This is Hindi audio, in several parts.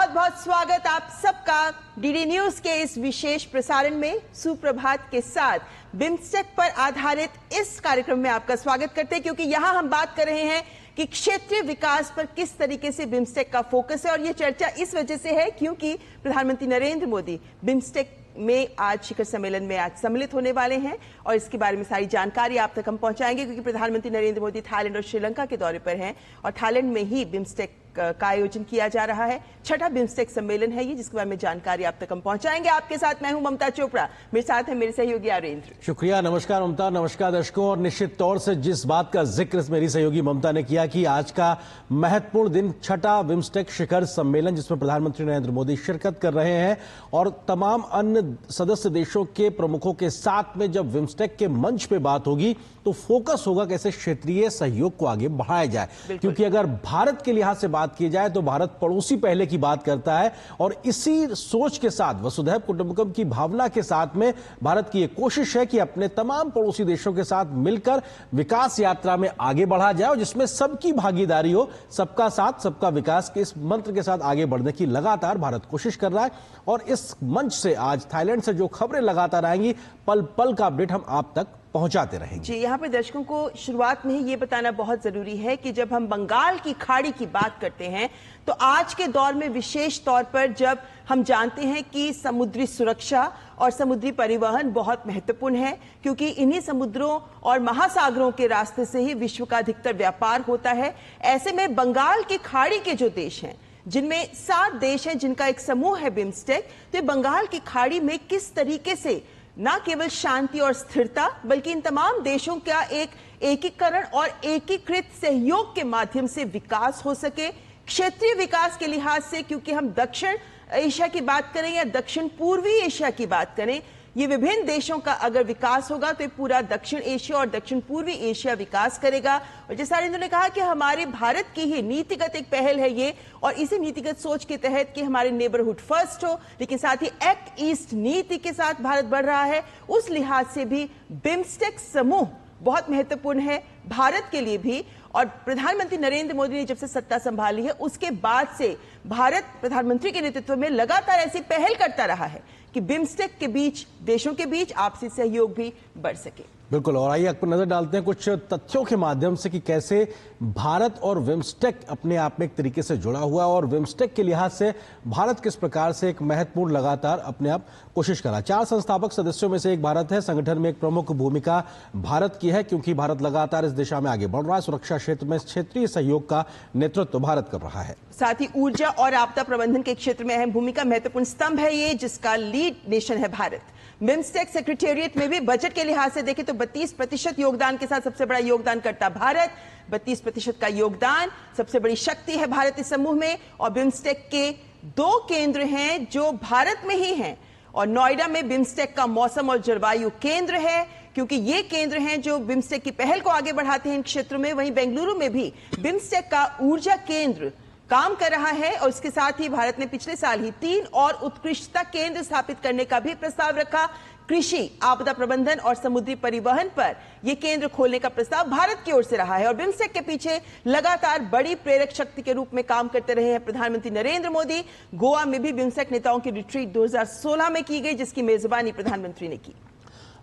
बहुत बहुत स्वागत आप सबका डीडी न्यूज के इस विशेष प्रसारण में। सुप्रभात के साथ बिम्स्टेक पर आधारित इस कार्यक्रम में आपका स्वागत करते हैं, क्योंकि यहां हम बात कर रहे हैं कि क्षेत्रीय विकास पर किस तरीके से बिम्स्टेक का फोकस है। और ये चर्चा इस वजह से है क्योंकि प्रधानमंत्री नरेंद्र मोदी बिम्स्टेक में आज शिखर सम्मेलन में आज सम्मिलित होने वाले हैं और इसके बारे में सारी जानकारी आप तक हम पहुंचाएंगे, क्योंकि प्रधानमंत्री नरेंद्र मोदी थाईलैंड और श्रीलंका के दौरे पर हैं और थाईलैंड में ही बिम्स्टेक का आयोजन किया जा रहा है। छठा बिम्स्टेक सम्मेलन है ये, जिसके बारे में जानकारी आप तक हम पहुंचाएंगे। आपके साथ मैं हूं ममता चोपड़ा, मेरे साथ है मेरे सहयोगी आरेंद्र। शुक्रिया, नमस्कार ममता, नमस्कार दर्शकों। और निश्चित तौर से जिस बात का जिक्र मेरी सहयोगी ममता ने किया कि आज का महत्वपूर्ण दिन छठा बिम्स्टेक शिखर सम्मेलन, जिसमें प्रधानमंत्री नरेंद्र मोदी शिरकत कर रहे हैं और तमाम अन्य सदस्य देशों के प्रमुखों के साथ में जब बिम्स्टेक के मंच पे बात होगी तो फोकस होगा कैसे क्षेत्रीय सहयोग को आगे बढ़ाया जाए। क्योंकि अगर भारत के लिहाज से बात की जाए तो भारत पड़ोसी पहले की बात करता है और इसी सोच के साथ, वसुधैव कुटुंबकम की भावना के साथ में भारत की एक कोशिश है कि अपने तमाम पड़ोसी देशों के साथ मिलकर विकास यात्रा में आगे बढ़ा जाए और जिसमें सबकी भागीदारी हो, सबका साथ सबका विकास के इस मंत्र के साथ आगे बढ़ने की लगातार भारत कोशिश कर रहा है। और इस मंच से आज थाईलैंड से जो खबरें लगातार आएंगी, पल पल का अपडेट हम आप तक पहुंचाते रहेंगे। जी, यहाँ पे दर्शकों को शुरुआत में ही ये बताना बहुत जरूरी है कि जब हम बंगाल की खाड़ी की बात करते हैं तो आज के दौर में विशेष तौर पर जब हम जानते हैं कि समुद्री सुरक्षा और समुद्री परिवहन बहुत महत्वपूर्ण है, क्योंकि इन्हीं समुद्रों और महासागरों के रास्ते से ही विश्व का अधिकतर व्यापार होता है। ऐसे में बंगाल की खाड़ी के जो देश हैं, जिनमें 7 देश हैं जिनका एक समूह है बिम्स्टेक, तो बंगाल की खाड़ी में किस तरीके से न केवल शांति और स्थिरता बल्कि इन तमाम देशों का एक एकीकरण और एकीकृत सहयोग के माध्यम से विकास हो सके, क्षेत्रीय विकास के लिहाज से। क्योंकि हम दक्षिण एशिया की बात करें या दक्षिण पूर्वी एशिया की बात करें, ये विभिन्न देशों का अगर विकास होगा तो ये पूरा दक्षिण एशिया और दक्षिण पूर्वी एशिया विकास करेगा। और जैसा अरिंदर ने कहा कि हमारे भारत की ही नीतिगत एक पहल है ये, और इसी नीतिगत सोच के तहत कि हमारे नेबरहुड फर्स्ट हो, लेकिन साथ ही एक्ट ईस्ट नीति के साथ भारत बढ़ रहा है, उस लिहाज से भी बिम्स्टेक समूह बहुत महत्वपूर्ण है भारत के लिए भी। और प्रधानमंत्री नरेंद्र मोदी ने जब से सत्ता संभाली है उसके बाद से भारत प्रधानमंत्री के नेतृत्व में लगातार ऐसी पहल करता रहा है कि बिम्स्टेक के बीच, देशों के बीच आपसी सहयोग भी बढ़ सके। बिल्कुल, और आइए आपको नजर डालते हैं कुछ तथ्यों के माध्यम से कि कैसे भारत और बिम्स्टेक अपने आप में एक तरीके से जुड़ा हुआ है और बिम्स्टेक के लिहाज से भारत किस प्रकार से एक महत्वपूर्ण लगातार अपने आप कोशिश करा। 4 संस्थापक सदस्यों में से एक भारत है। संगठन में एक प्रमुख भूमिका भारत की है, क्योंकि भारत लगातार इस दिशा में आगे बढ़ रहा है। सुरक्षा क्षेत्र में क्षेत्रीय सहयोग का नेतृत्व भारत कर रहा है। साथ ही ऊर्जा और आपदा प्रबंधन के क्षेत्र में अहम भूमिका, महत्वपूर्ण स्तंभ है ये, जिसका लीड नेशन है भारत। बिम्स्टेक सेक्रेटेरिएट में भी बजट के लिहाज से देखें तो 32% योगदान के साथ सबसे बड़ा योगदान करता भारत। 32% का योगदान, सबसे बड़ी शक्ति है भारत इस समूह में। और बिम्स्टेक के 2 केंद्र हैं जो भारत में ही हैं, और नोएडा में बिम्स्टेक का मौसम और जलवायु केंद्र है, क्योंकि ये केंद्र हैं जो बिम्स्टेक की पहल को आगे बढ़ाते हैं इन क्षेत्रों में। वहीं बेंगलुरु में भी बिम्स्टेक का ऊर्जा केंद्र काम कर रहा है और इसके साथ ही भारत ने पिछले साल ही 3 और उत्कृष्टता केंद्र स्थापित करने का भी प्रस्ताव रखा। कृषि, आपदा प्रबंधन और समुद्री परिवहन पर यह केंद्र खोलने का प्रस्ताव भारत की ओर से रहा है। और बिम्स्टेक के पीछे लगातार बड़ी प्रेरक शक्ति के रूप में काम करते रहे हैं प्रधानमंत्री नरेंद्र मोदी। गोवा में भी बिम्स्टेक नेताओं की रिट्रीट 2016 में की गई, जिसकी मेजबानी प्रधानमंत्री ने की।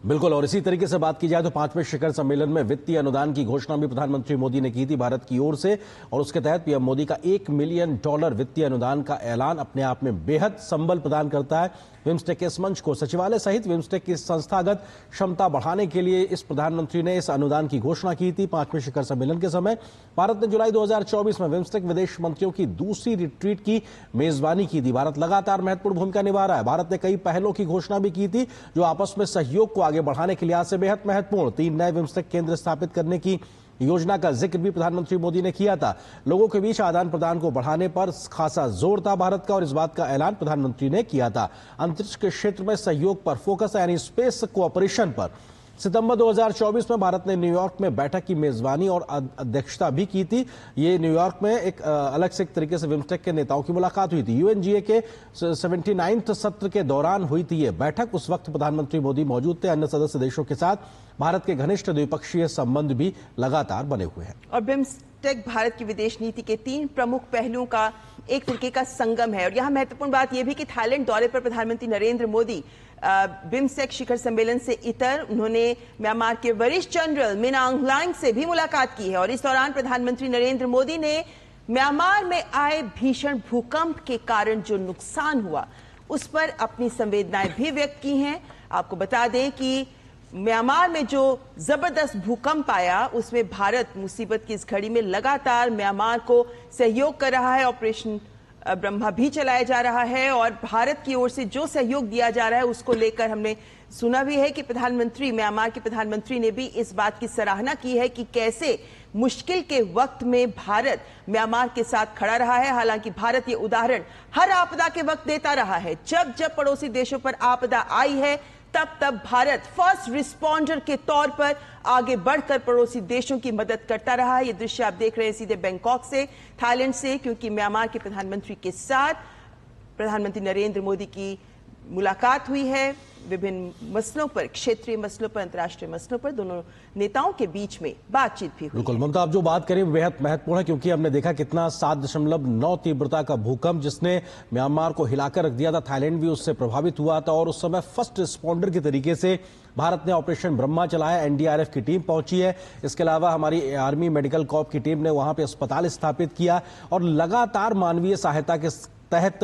बिल्कुल, और इसी तरीके से बात की जाए तो 5वें शिखर सम्मेलन में वित्तीय अनुदान की घोषणा भी प्रधानमंत्री मोदी ने की थी भारत की ओर से, और उसके तहत पीएम मोदी का $1 मिलियन वित्तीय अनुदान का ऐलान अपने आप में बेहद संबल प्रदान करता है। बिम्स्टेक के इस मंच को सचिवालय सहित बिम्स्टेक की संस्थागत क्षमता बढ़ाने के लिए इस प्रधानमंत्री ने इस अनुदान की घोषणा की थी। 5वें शिखर सम्मेलन के समय भारत ने जुलाई 2024 में बिम्स्टेक विदेश मंत्रियों की दूसरी रिट्रीट की मेजबानी की थी। भारत लगातार महत्वपूर्ण भूमिका निभा रहा है। भारत ने कई पहलों की घोषणा भी की थी जो आपस में सहयोग को आगे बढ़ाने के लिहाज से बेहद महत्वपूर्ण। 3 नए बिम्स्टेक केंद्र स्थापित करने की योजना का जिक्र भी प्रधानमंत्री मोदी ने किया था। लोगों के बीच आदान प्रदान को बढ़ाने पर खासा जोर था भारत का, और इस बात का ऐलान प्रधानमंत्री ने किया था। अंतरिक्ष के क्षेत्र में सहयोग पर फोकस, यानी स्पेस कोऑपरेशन पर सितंबर 2024 में भारत ने न्यूयॉर्क में बैठक की मेजबानी और अध्यक्षता भी की थी। ये न्यूयॉर्क में एक अलग से एक तरीके से बिम्स्टेक के नेताओं की मुलाकात हुई थी। यूएनजीए के 79वें सत्र के दौरान हुई थी ये बैठक। उस वक्त प्रधानमंत्री मोदी मौजूद थे। अन्य सदस्य देशों के साथ भारत के घनिष्ठ द्विपक्षीय संबंध भी लगातार बने हुए हैं। और बिम्स्टेक भारत की विदेश नीति के 3 प्रमुख पहलुओं का एक तरीके का संगम है। और यहाँ महत्वपूर्ण बात यह भी कि थाईलैंड दौरे पर प्रधानमंत्री नरेंद्र मोदी बिम्स्टेक शिखर सम्मेलन से इतर उन्होंने म्यांमार के वरिष्ठ जनरल मिन आंग ह्लांग से भी मुलाकात की है। और इस दौरान प्रधानमंत्री नरेंद्र मोदी ने म्यांमार में आए भीषण भूकंप के कारण जो नुकसान हुआ उस पर अपनी संवेदनाएं भी व्यक्त की हैं। आपको बता दें कि म्यांमार में जो जबरदस्त भूकंप आया उसमें भारत मुसीबत की इस घड़ी में लगातार म्यांमार को सहयोग कर रहा है। ऑपरेशन ब्रह्मा भी चलाया जा रहा है और भारत की ओर से जो सहयोग दिया जा रहा है उसको लेकर हमने सुना भी है कि म्यांमार के प्रधानमंत्री ने भी इस बात की सराहना की है कि कैसे मुश्किल के वक्त में भारत म्यांमार के साथ खड़ा रहा है। हालांकि भारत ये उदाहरण हर आपदा के वक्त देता रहा है। जब जब पड़ोसी देशों पर आपदा आई है तब भारत फर्स्ट रिस्पॉन्डर के तौर पर आगे बढ़कर पड़ोसी देशों की मदद करता रहा है। ये दृश्य आप देख रहे हैं सीधे बैंकॉक से, थाईलैंड से, क्योंकि म्यांमार के प्रधानमंत्री के साथ प्रधानमंत्री नरेंद्र मोदी की मुलाकात हुई है। विभिन्न मसलों पर, क्षेत्रीय मसलों पर, अंतर्राष्ट्रीय मसलों पर दोनों नेताओं के बीच में बातचीत भी हुई। बिल्कुल ममता, आप जो बात करें वो बेहद महत्वपूर्ण है क्योंकि हमने देखा कितना 7.9 तीव्रता का भूकंप जिसने म्यांमार को हिलाकर रख दिया था। थाईलैंड भी उससे प्रभावित हुआ था और उस समय फर्स्ट रिस्पॉन्डर के तरीके से भारत ने ऑपरेशन ब्रह्मा चलाया। एनडीआरएफ की टीम पहुंची है। इसके अलावा हमारी आर्मी मेडिकल कॉर्प की टीम ने वहां पे अस्पताल स्थापित किया और लगातार मानवीय सहायता के तहत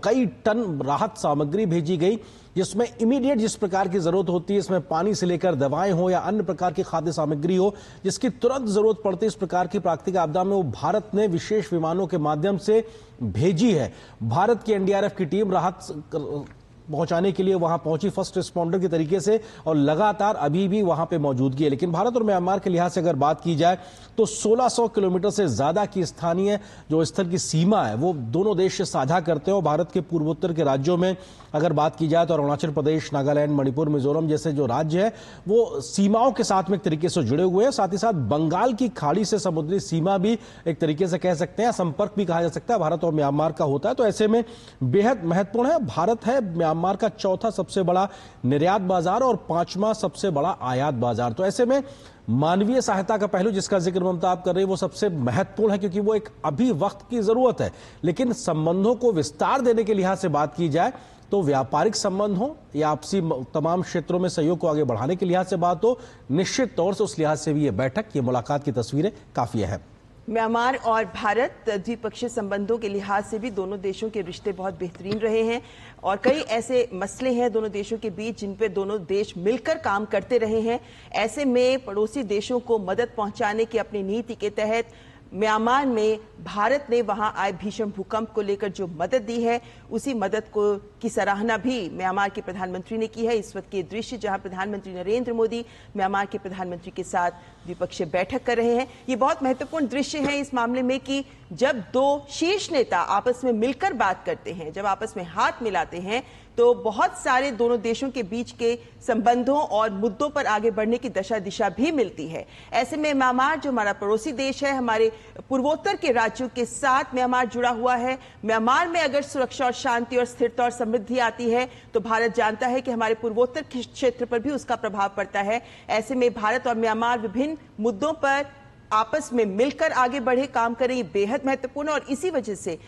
कई टन राहत सामग्री भेजी गई जिसमें इमीडिएट जिस प्रकार की जरूरत होती है, इसमें पानी से लेकर दवाएं हो या अन्य प्रकार की खाद्य सामग्री हो जिसकी तुरंत जरूरत पड़ती है इस प्रकार की प्राकृतिक आपदा में, वो भारत ने विशेष विमानों के माध्यम से भेजी है। भारत की एनडीआरएफ की टीम राहत पहुंचाने के लिए वहां पहुंची फर्स्ट रिस्पॉन्डर के तरीके से और लगातार अभी भी वहां पे मौजूदगी है। लेकिन भारत और म्यांमार के लिहाज से अगर बात की जाए तो 1600 किलोमीटर से ज्यादा की स्थानीय जो स्थल की सीमा है वो दोनों देश साझा करते हैं। और भारत के पूर्वोत्तर के राज्यों में अगर बात की जाए तो अरुणाचल प्रदेश, नागालैंड, मणिपुर, मिजोरम जैसे जो राज्य है वो सीमाओं के साथ में एक तरीके से जुड़े हुए हैं। साथ ही साथ बंगाल की खाड़ी से समुद्री सीमा भी एक तरीके से कह सकते हैं, संपर्क भी कहा जा सकता है, भारत और म्यांमार का होता है। तो ऐसे में बेहद महत्वपूर्ण है। भारत है म्यांमार का चौथा सबसे बड़ा निर्यात बाजार और 5वां सबसे बड़ा आयात बाजार। तो ऐसे में मानवीय सहायता का पहलू जिसका जिक्र ममता आप कर रही है वो सबसे महत्वपूर्ण है क्योंकि वो एक अभी वक्त की जरूरत है। लेकिन संबंधों को विस्तार देने के लिहाज से बात की जाए तो व्यापारिक संबंध हो या आपसी तमाम क्षेत्रों में सहयोग को आगे बढ़ाने के लिहाज से बात हो, निश्चित तौर से उस लिहाज से भी ये बैठक, ये मुलाकात की तस्वीरें काफी अहम। म्यांमार और भारत द्विपक्षीय संबंधों के लिहाज से भी दोनों देशों के रिश्ते बहुत बेहतरीन रहे हैं और कई ऐसे मसले हैं दोनों देशों के बीच जिन पे दोनों देश मिलकर काम करते रहे हैं। ऐसे में पड़ोसी देशों को मदद पहुंचाने की अपनी नीति के तहत म्यांमार में भारत ने वहां आए भीषण भूकंप को लेकर जो मदद दी है उसी मदद को की सराहना भी म्यांमार के प्रधानमंत्री ने की है। इस वक्त के दृश्य जहां प्रधानमंत्री नरेंद्र मोदी म्यांमार के प्रधानमंत्री के साथ द्विपक्षीय बैठक कर रहे हैं, ये बहुत महत्वपूर्ण दृश्य है इस मामले में कि जब दो शीर्ष नेता आपस में मिलकर बात करते हैं, जब आपस में हाथ मिलाते हैं तो बहुत सारे दोनों देशों के बीच के संबंधों और मुद्दों पर आगे बढ़ने की दिशा भी मिलती है। ऐसे में म्यांमार जो हमारा पड़ोसी देश है, हमारे पूर्वोत्तर के राज्यों के साथ म्यांमार जुड़ा हुआ है। म्यांमार में अगर सुरक्षा और शांति और स्थिरता और समृद्धि आती है तो भारत जानता है कि हमारे पूर्वोत्तर क्षेत्र पर भी उसका प्रभाव पड़ता है। ऐसे में भारत और म्यांमार विभिन्न मुद्दों पर आपस में मिलकर आगे बढ़े, काम करें, ये बेहद महत्वपूर्ण। और इसी वजह से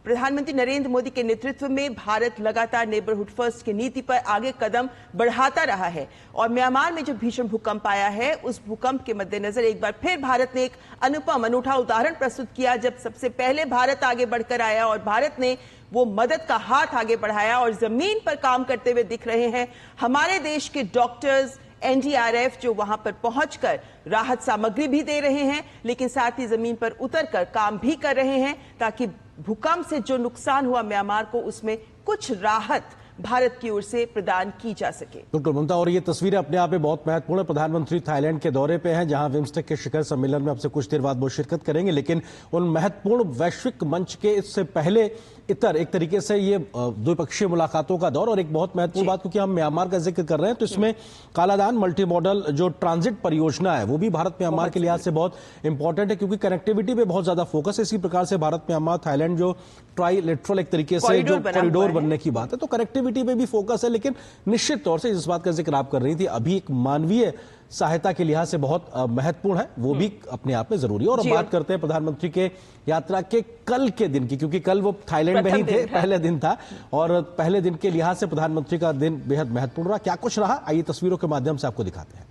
प्रधानमंत्री नरेंद्र मोदी के नेतृत्व में भारत लगातार नेबरहुड फर्स्ट की नीति पर आगे कदम बढ़ाता रहा है। और म्यांमार में जो भीषण भूकंप आया है उस भूकंप के मद्देनजर एक बार फिर भारत ने एक अनुपम अनूठा उदाहरण प्रस्तुत किया जब सबसे पहले भारत आगे बढ़कर आया और भारत ने वो मदद का हाथ आगे बढ़ाया और जमीन पर काम करते हुए दिख रहे हैं हमारे देश के डॉक्टर्स, एनडीआरएफ जो वहां पर पहुंचकर राहत सामग्री भी दे रहे हैं लेकिन साथ ही जमीन पर उतरकर काम भी कर रहे हैं ताकि भूकंप से जो नुकसान हुआ म्यांमार को उसमें कुछ राहत भारत की ओर से प्रदान की जा सके। बिल्कुल ममता, और ये तस्वीरें अपने आप में बहुत महत्वपूर्ण है। प्रधानमंत्री थाईलैंड के दौरे पे हैं जहां बिम्स्टेक के शिखर सम्मेलन में अब से कुछ देर बाद वो शिरकत करेंगे, लेकिन उन महत्वपूर्ण वैश्विक मंच के इससे पहले इतर एक तरीके से ये द्विपक्षीय मुलाकातों का दौर और एक बहुत महत्वपूर्ण बात क्योंकि हम म्यांमार का जिक्र कर रहे हैं तो इसमें कालादान मल्टी मॉडल जो ट्रांजिट परियोजना है वो भी भारत म्यांमार के लिहाज से बहुत इंपॉर्टेंट है क्योंकि कनेक्टिविटी पे बहुत ज्यादा फोकस है। इसी प्रकार से भारत म्यांमार थाईलैंड जो ट्राईलेटरल एक तरीके से जो कॉरिडोर बनने की बात है तो कनेक्टिविटी कनेक्टिविटी पे भी फोकस है, लेकिन निश्चित तौर से जिस बात का जिक्र आप कर रही थी, अभी एक मानवीय सहायता के लिहाज से बहुत महत्वपूर्ण है, वो भी अपने आप में जरूरी है। और अब बात करते हैं प्रधानमंत्री के यात्रा के कल के दिन की, क्योंकि कल वो थाईलैंड में ही थे, पहले दिन था, और पहले दिन के लिहाज से प्रधानमंत्री का दिन बेहद महत्वपूर्ण रहा। क्या कुछ रहा, आइए तस्वीरों के माध्यम से आपको दिखाते हैं।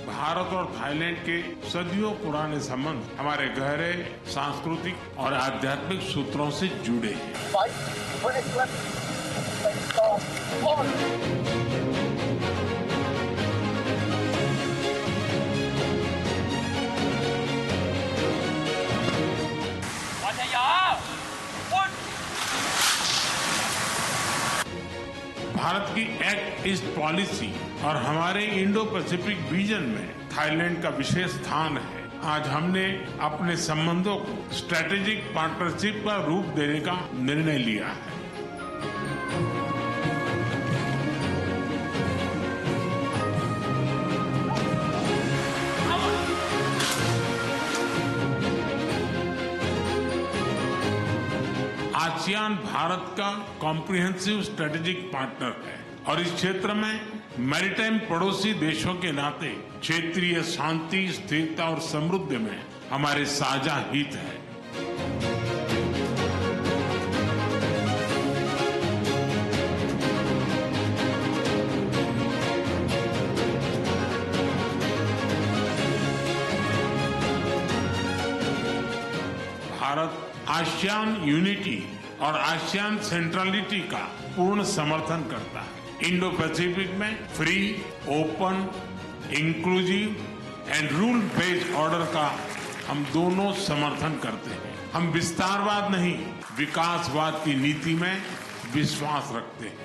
भारत और थाईलैंड के सदियों पुराने संबंध हमारे गहरे सांस्कृतिक और आध्यात्मिक सूत्रों से जुड़े हैं। भारत की एक्ट ईस्ट पॉलिसी और हमारे इंडो पैसिफिक विजन में थाईलैंड का विशेष स्थान है। आज हमने अपने संबंधों को स्ट्रेटेजिक पार्टनरशिप का रूप देने का निर्णय लिया है। आसियान भारत का कॉम्प्रिहेंसिव स्ट्रेटेजिक पार्टनर है और इस क्षेत्र में मैरीटाइम पड़ोसी देशों के नाते क्षेत्रीय शांति, स्थिरता और समृद्धि में हमारे साझा हित है। भारत आसियान यूनिटी और आसियान सेंट्रलिटी का पूर्ण समर्थन करता है। इंडो पैसिफिक में free, open, inclusive and rule based order का हम दोनों समर्थन करते हैं। हम विस्तारवाद नहीं, विकासवाद की नीति में विश्वास रखते हैं।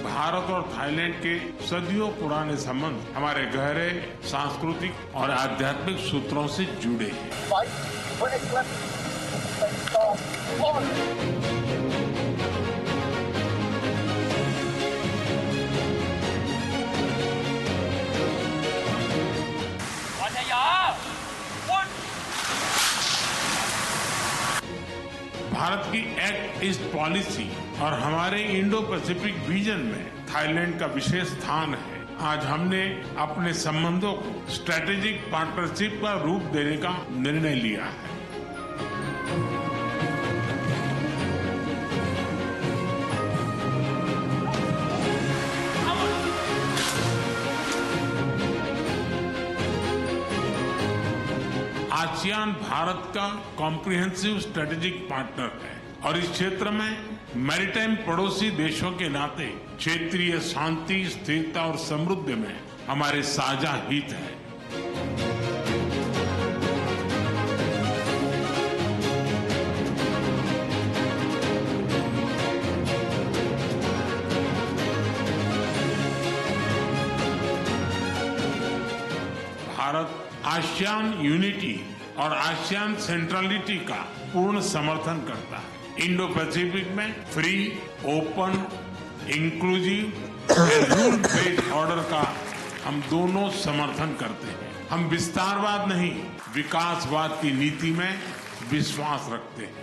भारत और थाईलैंड के सदियों पुराने संबंध हमारे गहरे सांस्कृतिक और आध्यात्मिक सूत्रों से जुड़े हैं। भारत की एक्ट ईस्ट पॉलिसी और हमारे इंडो पैसिफिक विजन में थाईलैंड का विशेष स्थान है। आज हमने अपने संबंधों को स्ट्रेटेजिक पार्टनरशिप का रूप देने का निर्णय लिया है। आसियान भारत का कॉम्प्रिहेंसिव स्ट्रेटेजिक पार्टनर है और इस क्षेत्र में मैरीटाइम पड़ोसी देशों के नाते क्षेत्रीय शांति, स्थिरता और समृद्धि में हमारे साझा हित है। भारत आसियान यूनिटी और आसियान सेंट्रलिटी का पूर्ण समर्थन करता है। इंडो पैसिफिक में free, open, inclusive and rule based order का हम दोनों समर्थन करते हैं। हम विस्तारवाद नहीं, विकासवाद की नीति में विश्वास रखते हैं।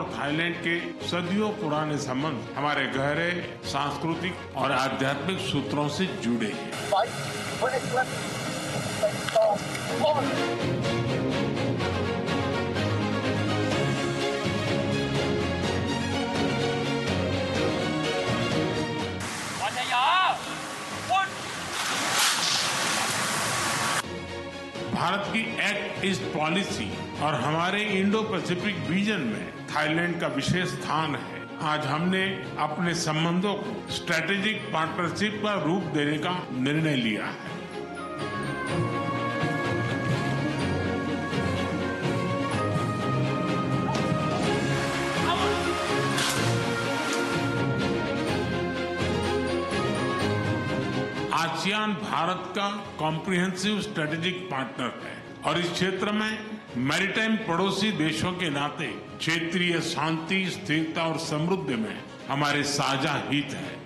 और थाईलैंड के सदियों पुराने संबंध हमारे गहरे सांस्कृतिक और आध्यात्मिक सूत्रों से जुड़े हैं। भारत की एक्ट ईस्ट पॉलिसी और हमारे इंडो पैसिफिक विजन में थाईलैंड का विशेष स्थान है। आज हमने अपने संबंधों को स्ट्रेटेजिक पार्टनरशिप का रूप देने का निर्णय लिया है। आसियान भारत का कॉम्प्रिहेंसिव स्ट्रेटेजिक पार्टनर है और इस क्षेत्र में मैरीटाइम पड़ोसी देशों के नाते क्षेत्रीय शांति, स्थिरता और समृद्धि में हमारे साझा हित है।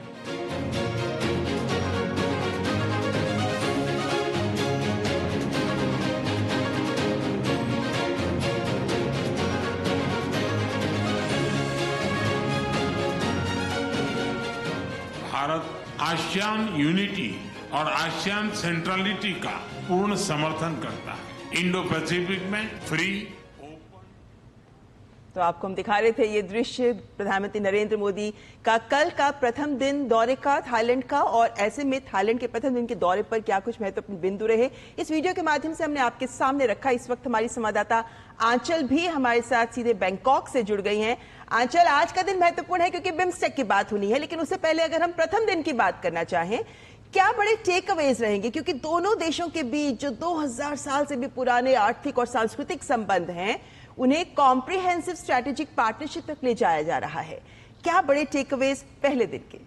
भारत आसियान यूनिटी और आसियान सेंट्रलिटी का पूर्ण समर्थन करता है। इंडो पैसिफिक में फ्री तो आपको हम दिखा रहे थे ये दृश्य प्रधानमंत्री नरेंद्र मोदी का कल का प्रथम दिन दौरे का थाईलैंड का, और ऐसे में थाईलैंड के प्रथम दिन के दौरे पर क्या कुछ महत्वपूर्ण बिंदु रहे इस वीडियो के माध्यम से हमने आपके सामने रखा। इस वक्त हमारी संवाददाता आंचल भी हमारे साथ सीधे बैंकॉक से जुड़ गई हैं। आंचल, आज का दिन महत्वपूर्ण है क्योंकि बिम्स्टेक की बात होनी है, लेकिन उससे पहले अगर हम प्रथम दिन की बात करना चाहें, क्या बड़े टेक अवेज रहेंगे? क्योंकि दोनों देशों के बीच जो 2000 साल से भी पुराने आर्थिक और सांस्कृतिक संबंध हैं, उन्हें कॉम्प्रिहेंसिव स्ट्रैटेजिक पार्टनरशिप तक ले जाया जा रहा है। क्या बड़े टेक अवेज पहले दिन के?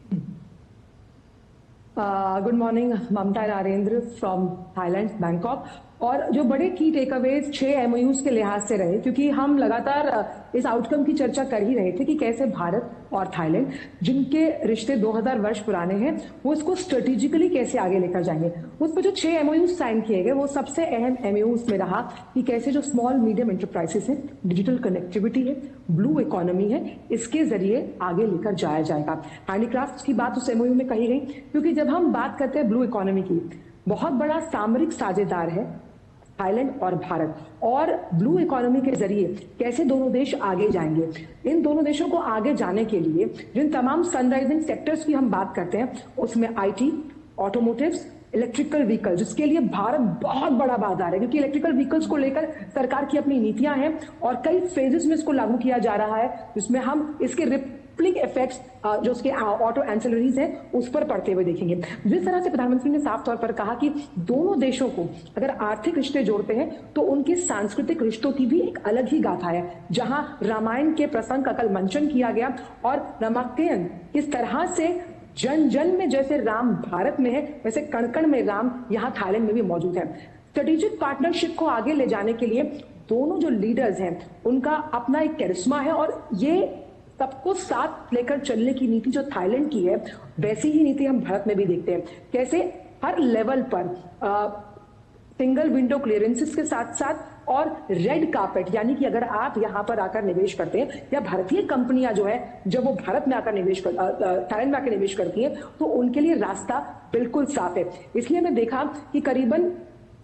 Good morning, Mamata Narendra from Thailand, Bangkok. और जो बड़े की टेक अवेज 6 MOUs के लिहाज से रहे, क्योंकि हम लगातार इस आउटकम की चर्चा कर ही रहे थे कि कैसे भारत और थाईलैंड, जिनके रिश्ते 2000 वर्ष पुराने हैं, वो इसको स्ट्रेटेजिकली कैसे आगे लेकर जाएंगे। उस पर जो 6 MOUs साइन किए गए, वो सबसे अहम MOUs में रहा कि कैसे जो स्मॉल मीडियम एंटरप्राइजेस है, डिजिटल कनेक्टिविटी है, ब्लू इकोनॉमी है, इसके जरिए आगे लेकर जाया जाएगा। हैंडीक्राफ्ट की बात उस MOU में कही गई, क्योंकि जब हम बात करते हैं ब्लू इकोनॉमी की, बहुत बड़ा सामरिक साझेदार है थाईलैंड और भारत, और ब्लू इकोनॉमी के जरिए कैसे दोनों देश आगे जाएंगे। इन दोनों देशों को आगे जाने के लिए जिन तमाम सनराइजिंग सेक्टर्स की हम बात करते हैं, उसमें IT, ऑटोमोटिव्स, इलेक्ट्रिकल व्हीकल, जिसके लिए भारत बहुत बड़ा बाजार है, क्योंकि इलेक्ट्रिकल व्हीकल्स को लेकर सरकार की अपनी नीतियां हैं और कई फेजेस में इसको लागू किया जा रहा है, जिसमें हम इसके रिपलिंग इफेक्ट्स जो उसके ऑटो एंसिलरीज हैं उस पर पड़ते हुए देखेंगे। जिस तरह से प्रधानमंत्री ने साफ तौर पर कहा कि दोनों देशों को अगर आर्थिक रिश्ते जोड़ते हैं तो उनके सांस्कृतिक रिश्तों की भी एक अलग ही गाथा है, जहां रामायण के प्रसंग का कल मंचन किया गया और रामायण किस तरह से जन जन में जैसे राम भारत में है, वैसे कण कण में राम यहाँ थाईलैंड में भी मौजूद है। स्ट्रेटेजिक पार्टनरशिप को आगे ले जाने के लिए दोनों जो लीडर्स हैं उनका अपना एक कैरिस्मा है, और ये सबको साथ लेकर चलने की नीति जो थाईलैंड की है, वैसी ही नीति हम भारत में भी देखते हैं। कैसे हर लेवल पर सिंगल विंडो क्लियरेंसेस के साथ साथ और रेड कार्पेट, यानी कि अगर आप यहां पर आकर निवेश करते हैं या भारतीय कंपनियां जो है जब वो भारत में आकर निवेश थाईलैंड में आकर निवेश करती हैं, तो उनके लिए रास्ता बिल्कुल साफ है। इसलिए हमने देखा कि करीबन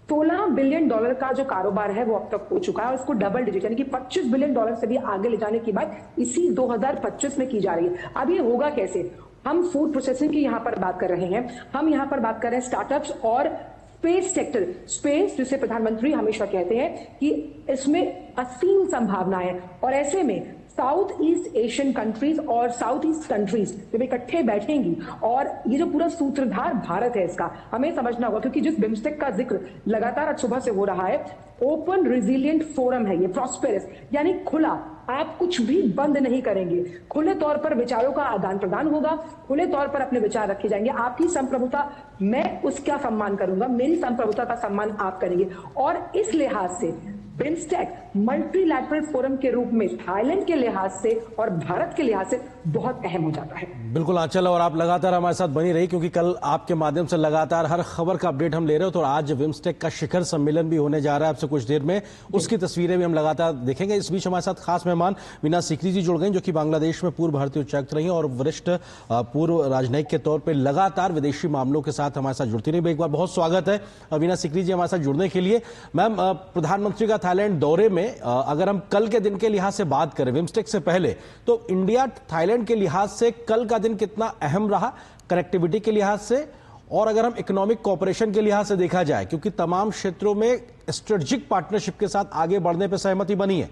$16 बिलियन का जो कारोबार है वो अब तक हो चुका है, और इसको डबल डिजिट यानी कि $25 बिलियन से भी आगे ले जाने की बात इसी 2025 में की जा रही है। अब ये होगा कैसे? हम फूड प्रोसेसिंग की यहाँ पर बात कर रहे हैं, हम यहाँ पर बात कर रहे हैं स्टार्टअप्स और स्पेस सेक्टर। स्पेस जिसे प्रधानमंत्री हमेशा कहते हैं कि इसमें असीम संभावनाएं हैं, और ऐसे में साउथ ईस्ट एशियन कंट्रीज और साउथ ईस्ट कंट्रीज जब इकट्ठे बैठेंगी, और ये जो पूरा सूत्रधार भारत है इसका हमें समझना होगा, क्योंकि जिस बिम्स्टेक का जिक्र लगातार आज सुबह से हो रहा है, ओपन रिजिलियंट फोरम है ये, प्रॉस्पेरस यानी खुला, आप कुछ भी बंद नहीं करेंगे, खुले तौर पर विचारों का आदान प्रदान होगा, खुले तौर पर अपने विचार रखे जाएंगे, आपकी संप्रभुता मैं उसका सम्मान करूंगा, मेरी संप्रभुता का सम्मान आप करेंगे। और इस लिहाज से बिम्स्टेक मल्टीलैटरल फोरम के रूप में थाईलैंड के लिहाज से और भारत के लिहाज से बहुत अहम हो जाता है। बिल्कुल आंचल, और आप लगातार हमारे साथ बनी रही, क्योंकि कल आपके माध्यम से लगातार हर खबर का अपडेट हम ले रहे हो। तो आज बिम्स्टेक का शिखर सम्मेलन भी होने जा रहा है आपसे कुछ देर में, उसकी तस्वीरें भी हम लगातार देखेंगे। इस बीच हमारे साथ खास मेहमान वीना सीकरी जी जुड़ गई, जो कि बांग्लादेश में पूर्व भारतीय उच्चायुक्त रही और वरिष्ठ पूर्व राजनयिक के तौर पर लगातार विदेशी मामलों के साथ हमारे साथ जुड़ती रही। एक बार बहुत स्वागत है वीना सीकरी जी हमारे साथ जुड़ने के लिए। मैम, प्रधानमंत्री का थाईलैंड दौरे में अगर हम कल के दिन के लिहाज से बात करें बिम्स्टेक से पहले, तो इंडिया थाईलैंड के लिहाज से कल का दिन कितना अहम रहा कनेक्टिविटी के लिहाज से, और अगर हम इकोनॉमिक कोऑपरेशन के लिहाज से देखा जाए, क्योंकि तमाम क्षेत्रों में स्ट्रेटेजिक पार्टनरशिप के साथ आगे बढ़ने पर सहमति बनी है।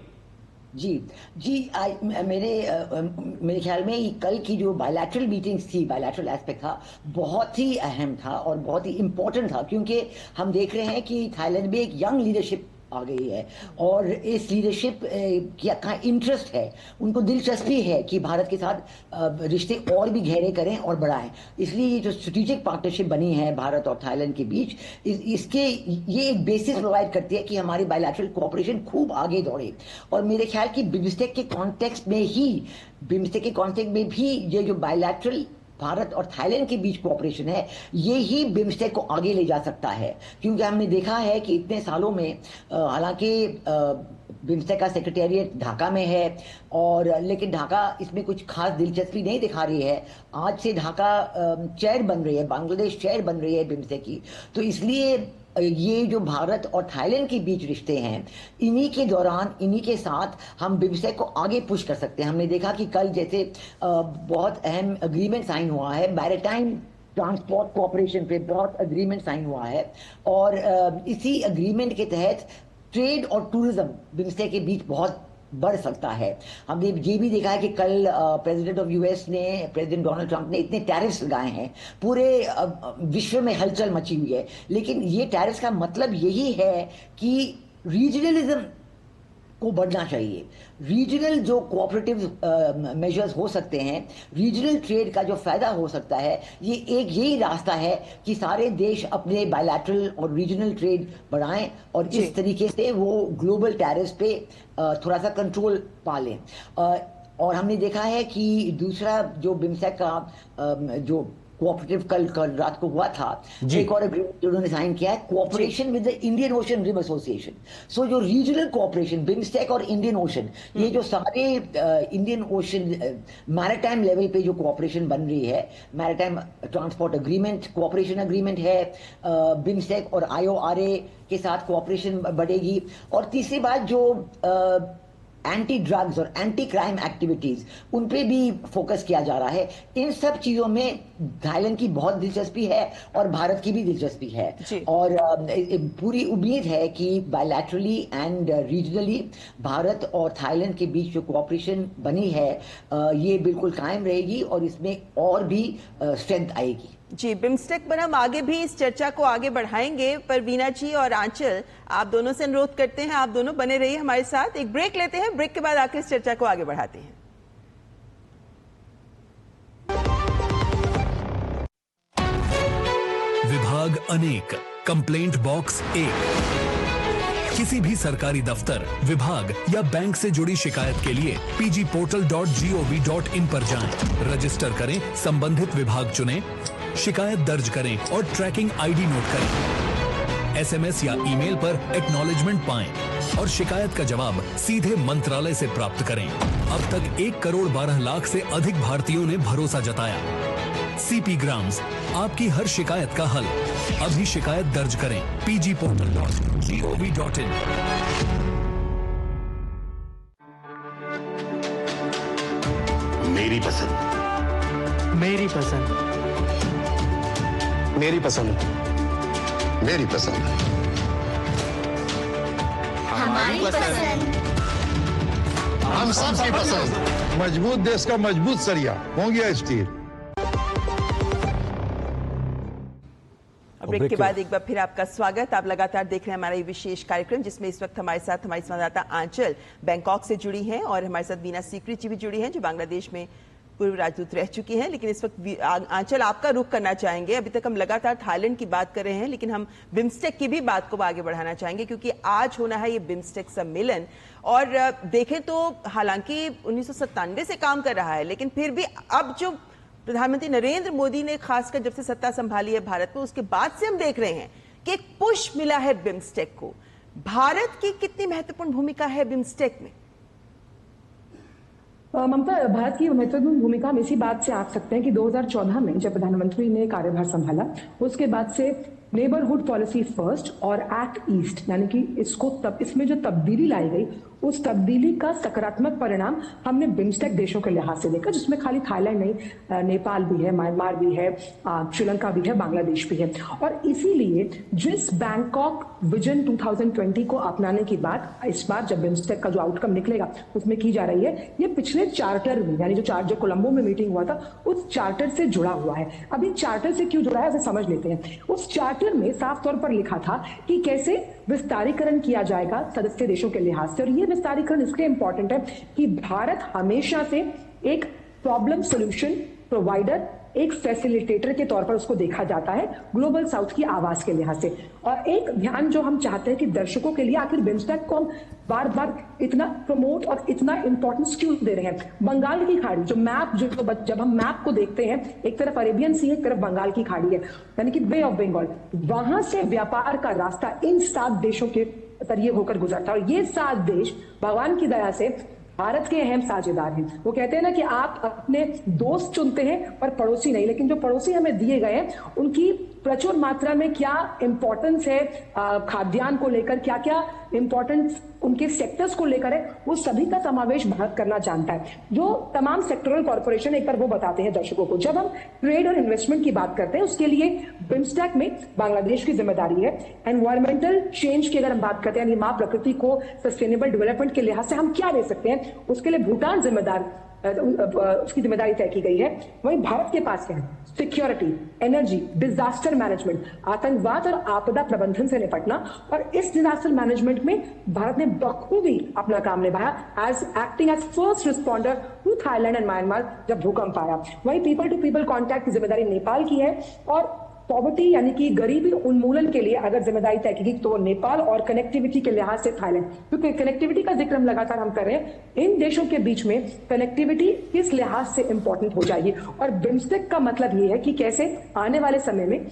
जी मेरे ख्याल में कल की जो बायलैटरल मीटिंग्स थी, बायलैटरल एस्पेक्ट था, बहुत ही अहम था और बहुत ही इंपॉर्टेंट था, क्योंकि हम देख रहे हैं कि थाईलैंड में एक यंग लीडरशिप आ गई है और इस लीडरशिप का इंटरेस्ट है, उनको दिलचस्पी है कि भारत के साथ रिश्ते और भी गहरे करें और बढ़ाएं। इसलिए ये जो स्ट्रेटेजिक पार्टनरशिप बनी है भारत और थाईलैंड के बीच, ये एक बेसिस प्रोवाइड करती है कि हमारी बायलैटरल कोऑपरेशन खूब आगे दौड़े। और मेरे ख्याल की बिम्स्टेक के कॉन्टेक्स्ट में भी ये जो बायलैटरल भारत और थाईलैंड के बीच कोऑपरेशन है, ये ही बिम्स्टेक को आगे ले जा सकता है। क्योंकि हमने देखा है कि इतने सालों में हालांकि बिम्स्टेक का सेक्रेटेरिएट ढाका में है, और लेकिन ढाका इसमें कुछ खास दिलचस्पी नहीं दिखा रही है। आज से ढाका चेयर बन रही है, बांग्लादेश चेयर बन रही है बिम्स्टेक की। तो इसलिए ये जो भारत और थाईलैंड के बीच रिश्ते हैं, इन्हीं के दौरान, इन्हीं के साथ हम बिम्स्टेक को आगे पुश कर सकते हैं। हमने देखा कि कल जैसे बहुत अहम एग्रीमेंट साइन हुआ है, मैरीटाइम ट्रांसपोर्ट कोऑपरेशन पे बहुत एग्रीमेंट साइन हुआ है, और इसी एग्रीमेंट के तहत ट्रेड और टूरिज्म बिम्स्टेक के बीच बहुत बढ़ सकता है। हमने ये भी देखा है कि कल प्रेसिडेंट ऑफ यूएस ने, प्रेसिडेंट डोनाल्ड ट्रंप ने इतने टैरिफ्स लगाए हैं, पूरे विश्व में हलचल मची हुई है। लेकिन ये टैरिफ्स का मतलब यही है कि रीजनलिज्म को बढ़ना चाहिए। रीजनल जो कोऑपरेटिव मेजर्स हो सकते हैं, रीजनल ट्रेड का जो फायदा हो सकता है, ये एक यही रास्ता है कि सारे देश अपने बायलैटरल और रीजनल ट्रेड बढ़ाएं और इस तरीके से वो ग्लोबल टैरिफ्स पे थोड़ा सा कंट्रोल पा लें। और हमने देखा है कि दूसरा जो बिम्स्टेक का जो कोऑपरेटिव कल रात को हुआ था, एक और एग्रीमेंट उन्होंने साइन किया है, cooperation with the Indian Ocean Rim Association. So जो रीजनल कोऑपरेशन बिम्स्टेक और इंडियन ओशन, ये जो सारे इंडियन ओशन मैरीटाइम लेवल पे जो कोऑपरेशन बन रही है, maritime transport agreement cooperation agreement है, बिम्स्टेक और IORA के साथ कोऑपरेशन बढ़ेगी। और तीसरी बात, जो एंटी ड्रग्स और एंटी क्राइम एक्टिविटीज, उन पे भी फोकस किया जा रहा है। इन सब चीजों में थाईलैंड की बहुत दिलचस्पी है और भारत की भी दिलचस्पी है, और पूरी उम्मीद है कि बायलैटरली एंड रीजनली भारत और थाईलैंड के बीच जो कोऑपरेशन बनी है, ये बिल्कुल कायम रहेगी और इसमें और भी स्ट्रेंथ आएगी। जी, बिम्स्टेक पर हम आगे भी इस चर्चा को आगे बढ़ाएंगे, पर वीना जी और आंचल, आप दोनों से अनुरोध करते हैं, आप दोनों बने रहिए हमारे साथ। एक ब्रेक लेते हैं, ब्रेक के बाद आकर इस चर्चा को आगे बढ़ाते हैं। विभाग अनेक, कंप्लेंट बॉक्स 1। किसी भी सरकारी दफ्तर, विभाग या बैंक से जुड़ी शिकायत के लिए pgportal.gov.in पर जाएं, रजिस्टर करें, संबंधित विभाग चुनें, शिकायत दर्ज करें और ट्रैकिंग आईडी नोट करें। SMS या ईमेल पर एक्नॉलेजमेंट पाएं और शिकायत का जवाब सीधे मंत्रालय से प्राप्त करें। अब तक 1 करोड़ 12 लाख से अधिक भारतीयों ने भरोसा जताया। CP ग्राम्स, आपकी हर शिकायत का हल। अभी शिकायत दर्ज करें pgportal.gov.in। मेरी पसंद, मेरी पसंद, मेरी पसंद, मेरी पसंद, हमारी पसंद, हम सबकी पसंद। मजबूत देश का मजबूत सरिया, मोंगिया स्टील। ब्रेक के बाद एक बार फिर आपका स्वागत। आप लगातार देख रहे हैं हमारा ये विशेष कार्यक्रम, जिसमें इस वक्त हमारे साथ हमारी संवाददाता आंचल बैंकॉक से जुड़ी हैं और हमारे साथ वीना सीकरी जी भी जुड़ी हैं, जो बांग्लादेश में पूर्व राजदूत रह चुकी हैं, लेकिन इस वक्त आंचल आपका रुख करना चाहेंगे। अभी तक हम लगातार थाईलैंड की बात कर रहे हैं, लेकिन हम बिम्स्टेक की भी बात को आगे बढ़ाना चाहेंगे, क्योंकि आज होना है ये बिम्स्टेक सम्मेलन। और देखें तो हालांकि 1997 से काम कर रहा है, लेकिन फिर भी अब जो प्रधानमंत्री नरेंद्र मोदी ने खासकर जब से सत्ता संभाली है भारत में, उसके बाद से हम देख रहे हैं कि एक पुश मिला है बिम्स्टेक को। भारत की कितनी महत्वपूर्ण भूमिका है बिम्स्टेक में? ममता, भारत की महत्वपूर्ण भूमिका हम इसी बात से आंक सकते हैं कि 2014 में जब प्रधानमंत्री ने कार्यभार संभाला, उसके बाद से नेबरहुड पॉलिसी फर्स्ट और एक्ट ईस्ट, यानी कि इसमें जो तब्दीली लाई गई, उस तब्दीली का सकारात्मक परिणाम हमने बिम्स्टेक देशों के लिहाज से देखा, जिसमें खाली थाईलैंड नहीं, नेपाल भी है, म्यांमार भी है, श्रीलंका भी है, बांग्लादेश भी है। और इसीलिए जिस बैंकॉक विजन 2020 को अपनाने की बात इस बार जब बिम्स्टेक का जो आउटकम निकलेगा उसमें की जा रही है, ये पिछले चार्टर में, यानी जो कोलंबो में मीटिंग हुआ था, उस चार्टर से जुड़ा हुआ है। अभी चार्टर से क्यों जुड़ा है उसे समझ लेते हैं। उस चार्टर में साफ तौर पर लिखा था कि कैसे विस्तारीकरण किया जाएगा सदस्य देशों के लिहाज से। और ये विस्तारीकरण इसलिए इंपॉर्टेंट है कि भारत हमेशा से एक प्रॉब्लम सॉल्यूशन प्रोवाइडर, एक फैसिलिटेटर के तौर पर उसको देखा जाता है ग्लोबल साउथ की आवाज के लिहाज से। और एक ध्यान जो हम चाहते हैं कि दर्शकों के लिए, आखिर बिम्स्टेक को हम बार बार इतना प्रमोट और इतना इंपॉर्टेंस क्यों दे रहे हैं? बंगाल की खाड़ी जो मैप, जब हम मैप को देखते हैं, एक तरफ अरेबियन सी है, एक तरफ बंगाल की खाड़ी है, यानी कि बे ऑफ बंगाल, वहां से व्यापार का रास्ता इन 7 देशों के जरिए होकर गुजरता है। और ये 7 देश भगवान की दया से भारत के अहम साझेदार हैं। वो कहते हैं ना कि आप अपने दोस्त चुनते हैं पर पड़ोसी नहीं, लेकिन जो पड़ोसी हमें दिए गए हैं उनकी प्रचुर मात्रा में क्या इंपॉर्टेंस है खाद्यान्न को लेकर, क्या क्या इंपॉर्टेंस उनके सेक्टर्स को लेकर है, वो सभी का समावेश भारत करना जानता है। जो तमाम सेक्टरल कॉर्पोरेशन एक बार वो बताते हैं दर्शकों को। जब हम ट्रेड और इन्वेस्टमेंट की बात करते हैं, उसके लिए बिम्स्टेक में बांग्लादेश की जिम्मेदारी है। एनवायरमेंटल चेंज की अगर हम बात करते हैं, मां प्रकृति को सस्टेनेबल डेवलपमेंट के लिहाज से हम क्या दे सकते हैं, उसके लिए भूटान जिम्मेदार, उसकी जिम्मेदारी तय की गई है। वहीं भारत के पास है सिक्योरिटी, एनर्जी, डिजास्टर मैनेजमेंट, आतंकवाद और आपदा प्रबंधन से निपटना। और इस डिजास्टर मैनेजमेंट में भारत ने बखूबी अपना काम निभाया as acting as first responder to Thailand and Myanmar जब भूकंप आया। वहीं पीपल टू पीपल कॉन्टैक्ट की जिम्मेदारी नेपाल की है। और पॉवर्टी यानी कि गरीबी उन्मूलन के लिए अगर जिम्मेदारी तय की गई तो वो नेपाल, और कनेक्टिविटी के लिहाज से थाईलैंड, क्योंकि कनेक्टिविटी का जिक्र हम लगातार हम कर रहे हैं। इन देशों के बीच में कनेक्टिविटी किस लिहाज से इंपॉर्टेंट हो जाएगी। और बिम्स्टेक का मतलब ये है कि कैसे आने वाले समय में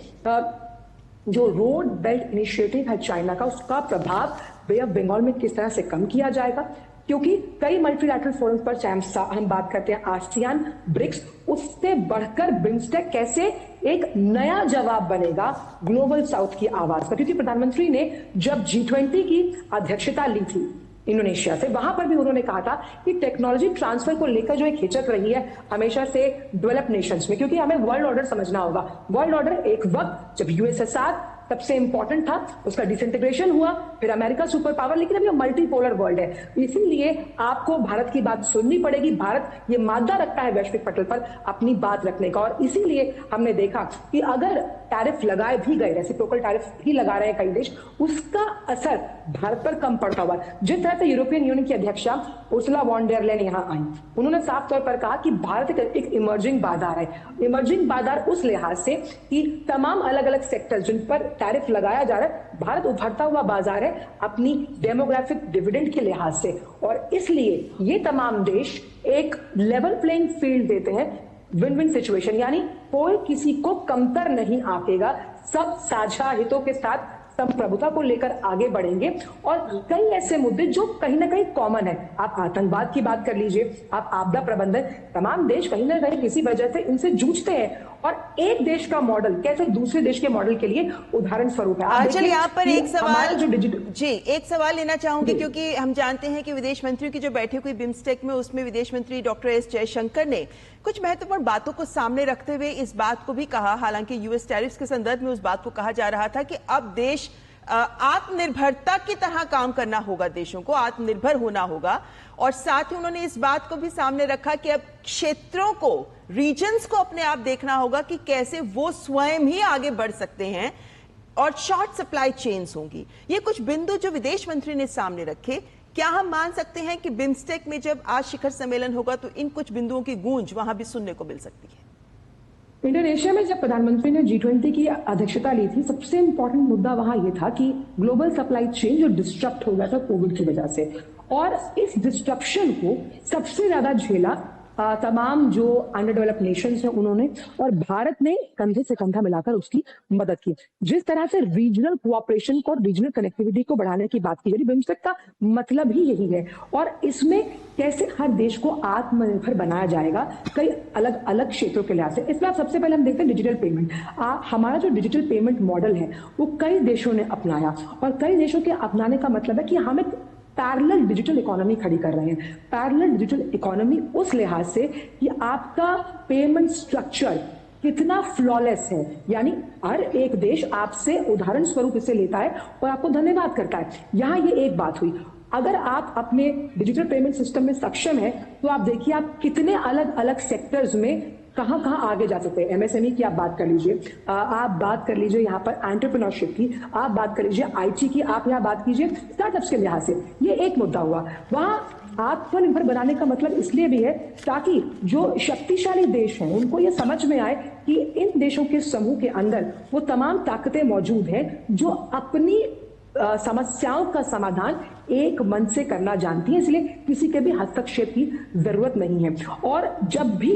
जो रोड बेल्ट इनिशिएटिव है चाइना का, उसका प्रभाव बे ऑफ बंगाल में किस तरह से कम किया जाएगा। क्योंकि कई मल्टीलैटरल फोरम पर चाहे हम बात करते हैं आसियान, ब्रिक्स, उससे बढ़कर बिम्स्टेक कैसे एक नया जवाब बनेगा ग्लोबल साउथ की आवाज का। क्योंकि प्रधानमंत्री ने जब G20 की अध्यक्षता ली थी इंडोनेशिया से, वहां पर भी उन्होंने कहा था कि टेक्नोलॉजी ट्रांसफर को लेकर जो एक हिचक रही है हमेशा से डेवलप नेशंस में, क्योंकि हमें वर्ल्ड ऑर्डर समझना होगा। वर्ल्ड ऑर्डर एक वक्त जब USSR सबसे इंपॉर्टेंट था, उसका डिसइंटीग्रेशन हुआ, फिर अमेरिका सुपर पावर, लेकिन अब ये मल्टीपोलर वर्ल्ड है। इसीलिए आपको भारत की बात सुननी पड़ेगी। भारत ये मादा रखता है वैश्विक पटल पर अपनी बात रखने का। और इसीलिए हमने देखा कि अगर टैरिफ लगाए भी गए, रेसिप्रोकल टैरिफ ही लगा रहे हैं कई देश, उसका असर भारत पर कम पड़ता हुआ। जिस तरह से यूरोपियन यूनियन की अध्यक्षा उर्सुला वॉन डेर लेन यहां आई, उन्होंने साफ तौर पर कहा कि भारत एक इमर्जिंग बाजार है। इमर्जिंग बाजार उस लिहाज से कि तमाम अलग अलग सेक्टर जिन पर टैरिफ लगाया जा रहा है, भारत उभरता हुआ बाजार है अपनी डेमोग्राफिक डिविडेंड के लिहाज से। और इसलिए ये तमाम देश एक लेवल प्लेइंग फील्ड देते हैं, विन विन सिचुएशन, यानी कोई किसी को कमतर नहीं आंकेगा, सब साझा हितों के साथ संप्रभुता को लेकर आगे बढ़ेंगे। और कई ऐसे मुद्दे जो कहीं ना कहीं कॉमन है, आप आतंकवाद की बात कर लीजिए, आप आपदा प्रबंधन, तमाम देश कहीं ना कहीं किसी वजह से इनसे जूझते हैं। और एक देश का मॉडल कैसे दूसरे देश के मॉडल के लिए उदाहरण स्वरूप है। चलिए यहाँ पर एक सवाल जो एक सवाल लेना चाहूंगी, क्योंकि हम जानते हैं कि विदेश मंत्रियों की जो बैठक हुई बिम्स्टेक में, उसमें विदेश मंत्री डॉक्टर एस जयशंकर ने कुछ महत्वपूर्ण बातों को सामने रखते हुए इस बात को भी कहा, हालांकि यूएस टैरिफ्स के संदर्भ में उस बात को कहा जा रहा था कि अब देश आत्मनिर्भरता की तरह काम करना होगा, देशों को आत्मनिर्भर होना होगा। और साथ ही उन्होंने इस बात को भी सामने रखा कि अब क्षेत्रों को, रीजन्स को अपने आप देखना होगा कि कैसे वो स्वयं ही आगे बढ़ सकते हैं और शॉर्ट सप्लाई चेन्स होंगी। ये कुछ बिंदु जो विदेश मंत्री ने सामने रखे, क्या हम मान सकते हैं कि बिम्स्टेक में जब आज शिखर सम्मेलन होगा तो इन कुछ बिंदुओं की गूंज वहां भी सुनने को मिल सकती है? इंडोनेशिया में जब प्रधानमंत्री ने G20 की अध्यक्षता ली थी, सबसे इंपॉर्टेंट मुद्दा वहां ये था कि ग्लोबल सप्लाई चेन जो डिस्टर्ब हो गया था कोविड की वजह से, और इस डिस्ट्रप्शन को सबसे ज्यादा झेला तमाम जो अंडर डेवलप्ड नेशंस हैं उन्होंने, और भारत ने कंधे से कंधा मिलाकर उसकी मदद की। जिस तरह से रीजनल कोऑपरेशन को और रीजनल कनेक्टिविटी को बढ़ाने की बात की जा रही, बिम्स्टेक का मतलब ही यही है। और इसमें कैसे हर देश को आत्मनिर्भर बनाया जाएगा कई अलग अलग क्षेत्रों के लिहाज से। इसमें आप सबसे पहले हम देखते हैं डिजिटल पेमेंट। हमारा जो डिजिटल पेमेंट मॉडल है वो कई देशों ने अपनाया, और कई देशों के अपनाने का मतलब है कि हम एक पैरेलल डिजिटल इकोनॉमी खड़ी कर रहे हैं। पैरेलल डिजिटल इकोनॉमी उस लिहाज से कि आपका पेमेंट स्ट्रक्चर कितना फ्लॉलेस है, यानी हर एक देश आपसे उदाहरण स्वरूप इसे लेता है और आपको धन्यवाद करता है। यहां ये एक बात हुई। अगर आप अपने डिजिटल पेमेंट सिस्टम में सक्षम है तो आप देखिए आप कितने अलग अलग सेक्टर्स में कहां आगे जा सकते हैं। एमएसएमई की आप बात कर लीजिए, आप बात कर लीजिए यहाँ पर एंटरप्रेन्योरशिप की, आप बात कर लीजिए आईटी की, आप यहाँ बात कीजिए स्टार्टअप्स के लिहाज से। ये एक मुद्दा हुआ। वहां आत्मनिर्भर बनाने का मतलब इसलिए भी है ताकि जो शक्तिशाली देश हैं उनको ये समझ में आए कि इन देशों के समूह के अंदर वो तमाम ताकतें मौजूद हैं जो अपनी समस्याओं का समाधान एक मन से करना जानती है, इसलिए किसी के भी हस्तक्षेप की जरूरत नहीं है। और जब भी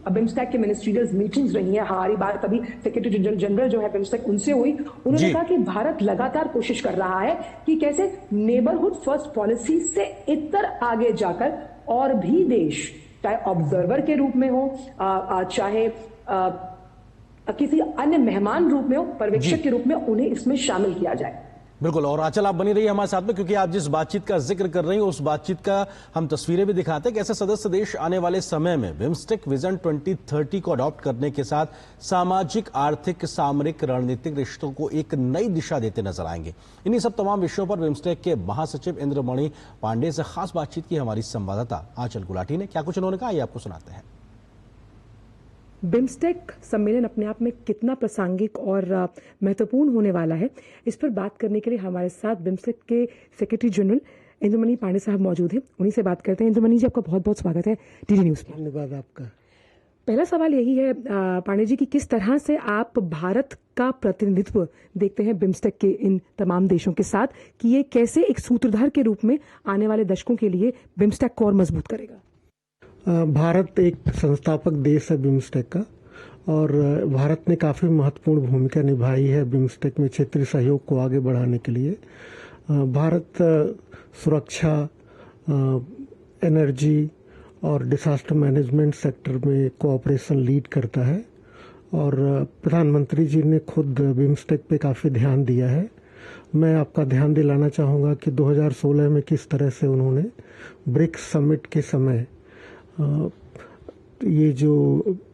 बिम्स्टेक के मिनिस्ट्रियल मीटिंग्स रही है, हमारी बात अभी सेक्रेटरी जनरल जो है बिम्स्टेक उनसे हुई, उन्होंने कहा कि भारत लगातार कोशिश कर रहा है कि कैसे नेबरहुड फर्स्ट पॉलिसी से इतर आगे जाकर और भी देश, चाहे ऑब्जर्वर के रूप में हो, चाहे किसी अन्य मेहमान रूप में हो, पर्यवेक्षक के रूप में, उन्हें इसमें शामिल किया जाए। बिल्कुल। और आंचल, आप बनी रही हमारे साथ में, क्योंकि आप जिस बातचीत का जिक्र कर रही हैं उस बातचीत का हम तस्वीरें भी दिखाते हैं कि ऐसे सदस्य देश आने वाले समय में बिम्स्टेक विजन 2030 को अडॉप्ट करने के साथ सामाजिक, आर्थिक, सामरिक, रणनीतिक रिश्तों को एक नई दिशा देते नजर आएंगे। इन्हीं सब तमाम विषयों पर बिम्स्टेक के महासचिव इंद्रमणि पांडे से खास बातचीत की हमारी संवाददाता आंचल गुलाटी ने। क्या कुछ उन्होंने कहा, ये आपको सुनाते हैं। बिम्स्टेक सम्मेलन अपने आप में कितना प्रासंगिक और महत्वपूर्ण होने वाला है, इस पर बात करने के लिए हमारे साथ बिम्स्टेक के सेक्रेटरी जनरल इंद्रमणि पांडे साहब मौजूद हैं। उन्हीं से बात करते हैं। इंद्रमणि जी, आपका बहुत बहुत स्वागत है टीडी न्यूज में। धन्यवाद आपका। पहला सवाल यही है पांडे जी कि किस तरह से आप भारत का प्रतिनिधित्व देखते हैं बिम्स्टेक के इन तमाम देशों के साथ, कि ये कैसे एक सूत्रधार के रूप में आने वाले दशकों के लिए बिम्स्टेक को और मजबूत करेगा? भारत एक संस्थापक देश है बिम्स्टेक का, और भारत ने काफ़ी महत्वपूर्ण भूमिका निभाई है बिम्स्टेक में क्षेत्रीय सहयोग को आगे बढ़ाने के लिए। भारत सुरक्षा, एनर्जी और डिजास्टर मैनेजमेंट सेक्टर में कोऑपरेशन लीड करता है, और प्रधानमंत्री जी ने खुद बिम्स्टेक पे काफ़ी ध्यान दिया है। मैं आपका ध्यान दिलाना चाहूँगा कि 2016 में किस तरह से उन्होंने ब्रिक्स समिट के समय ये जो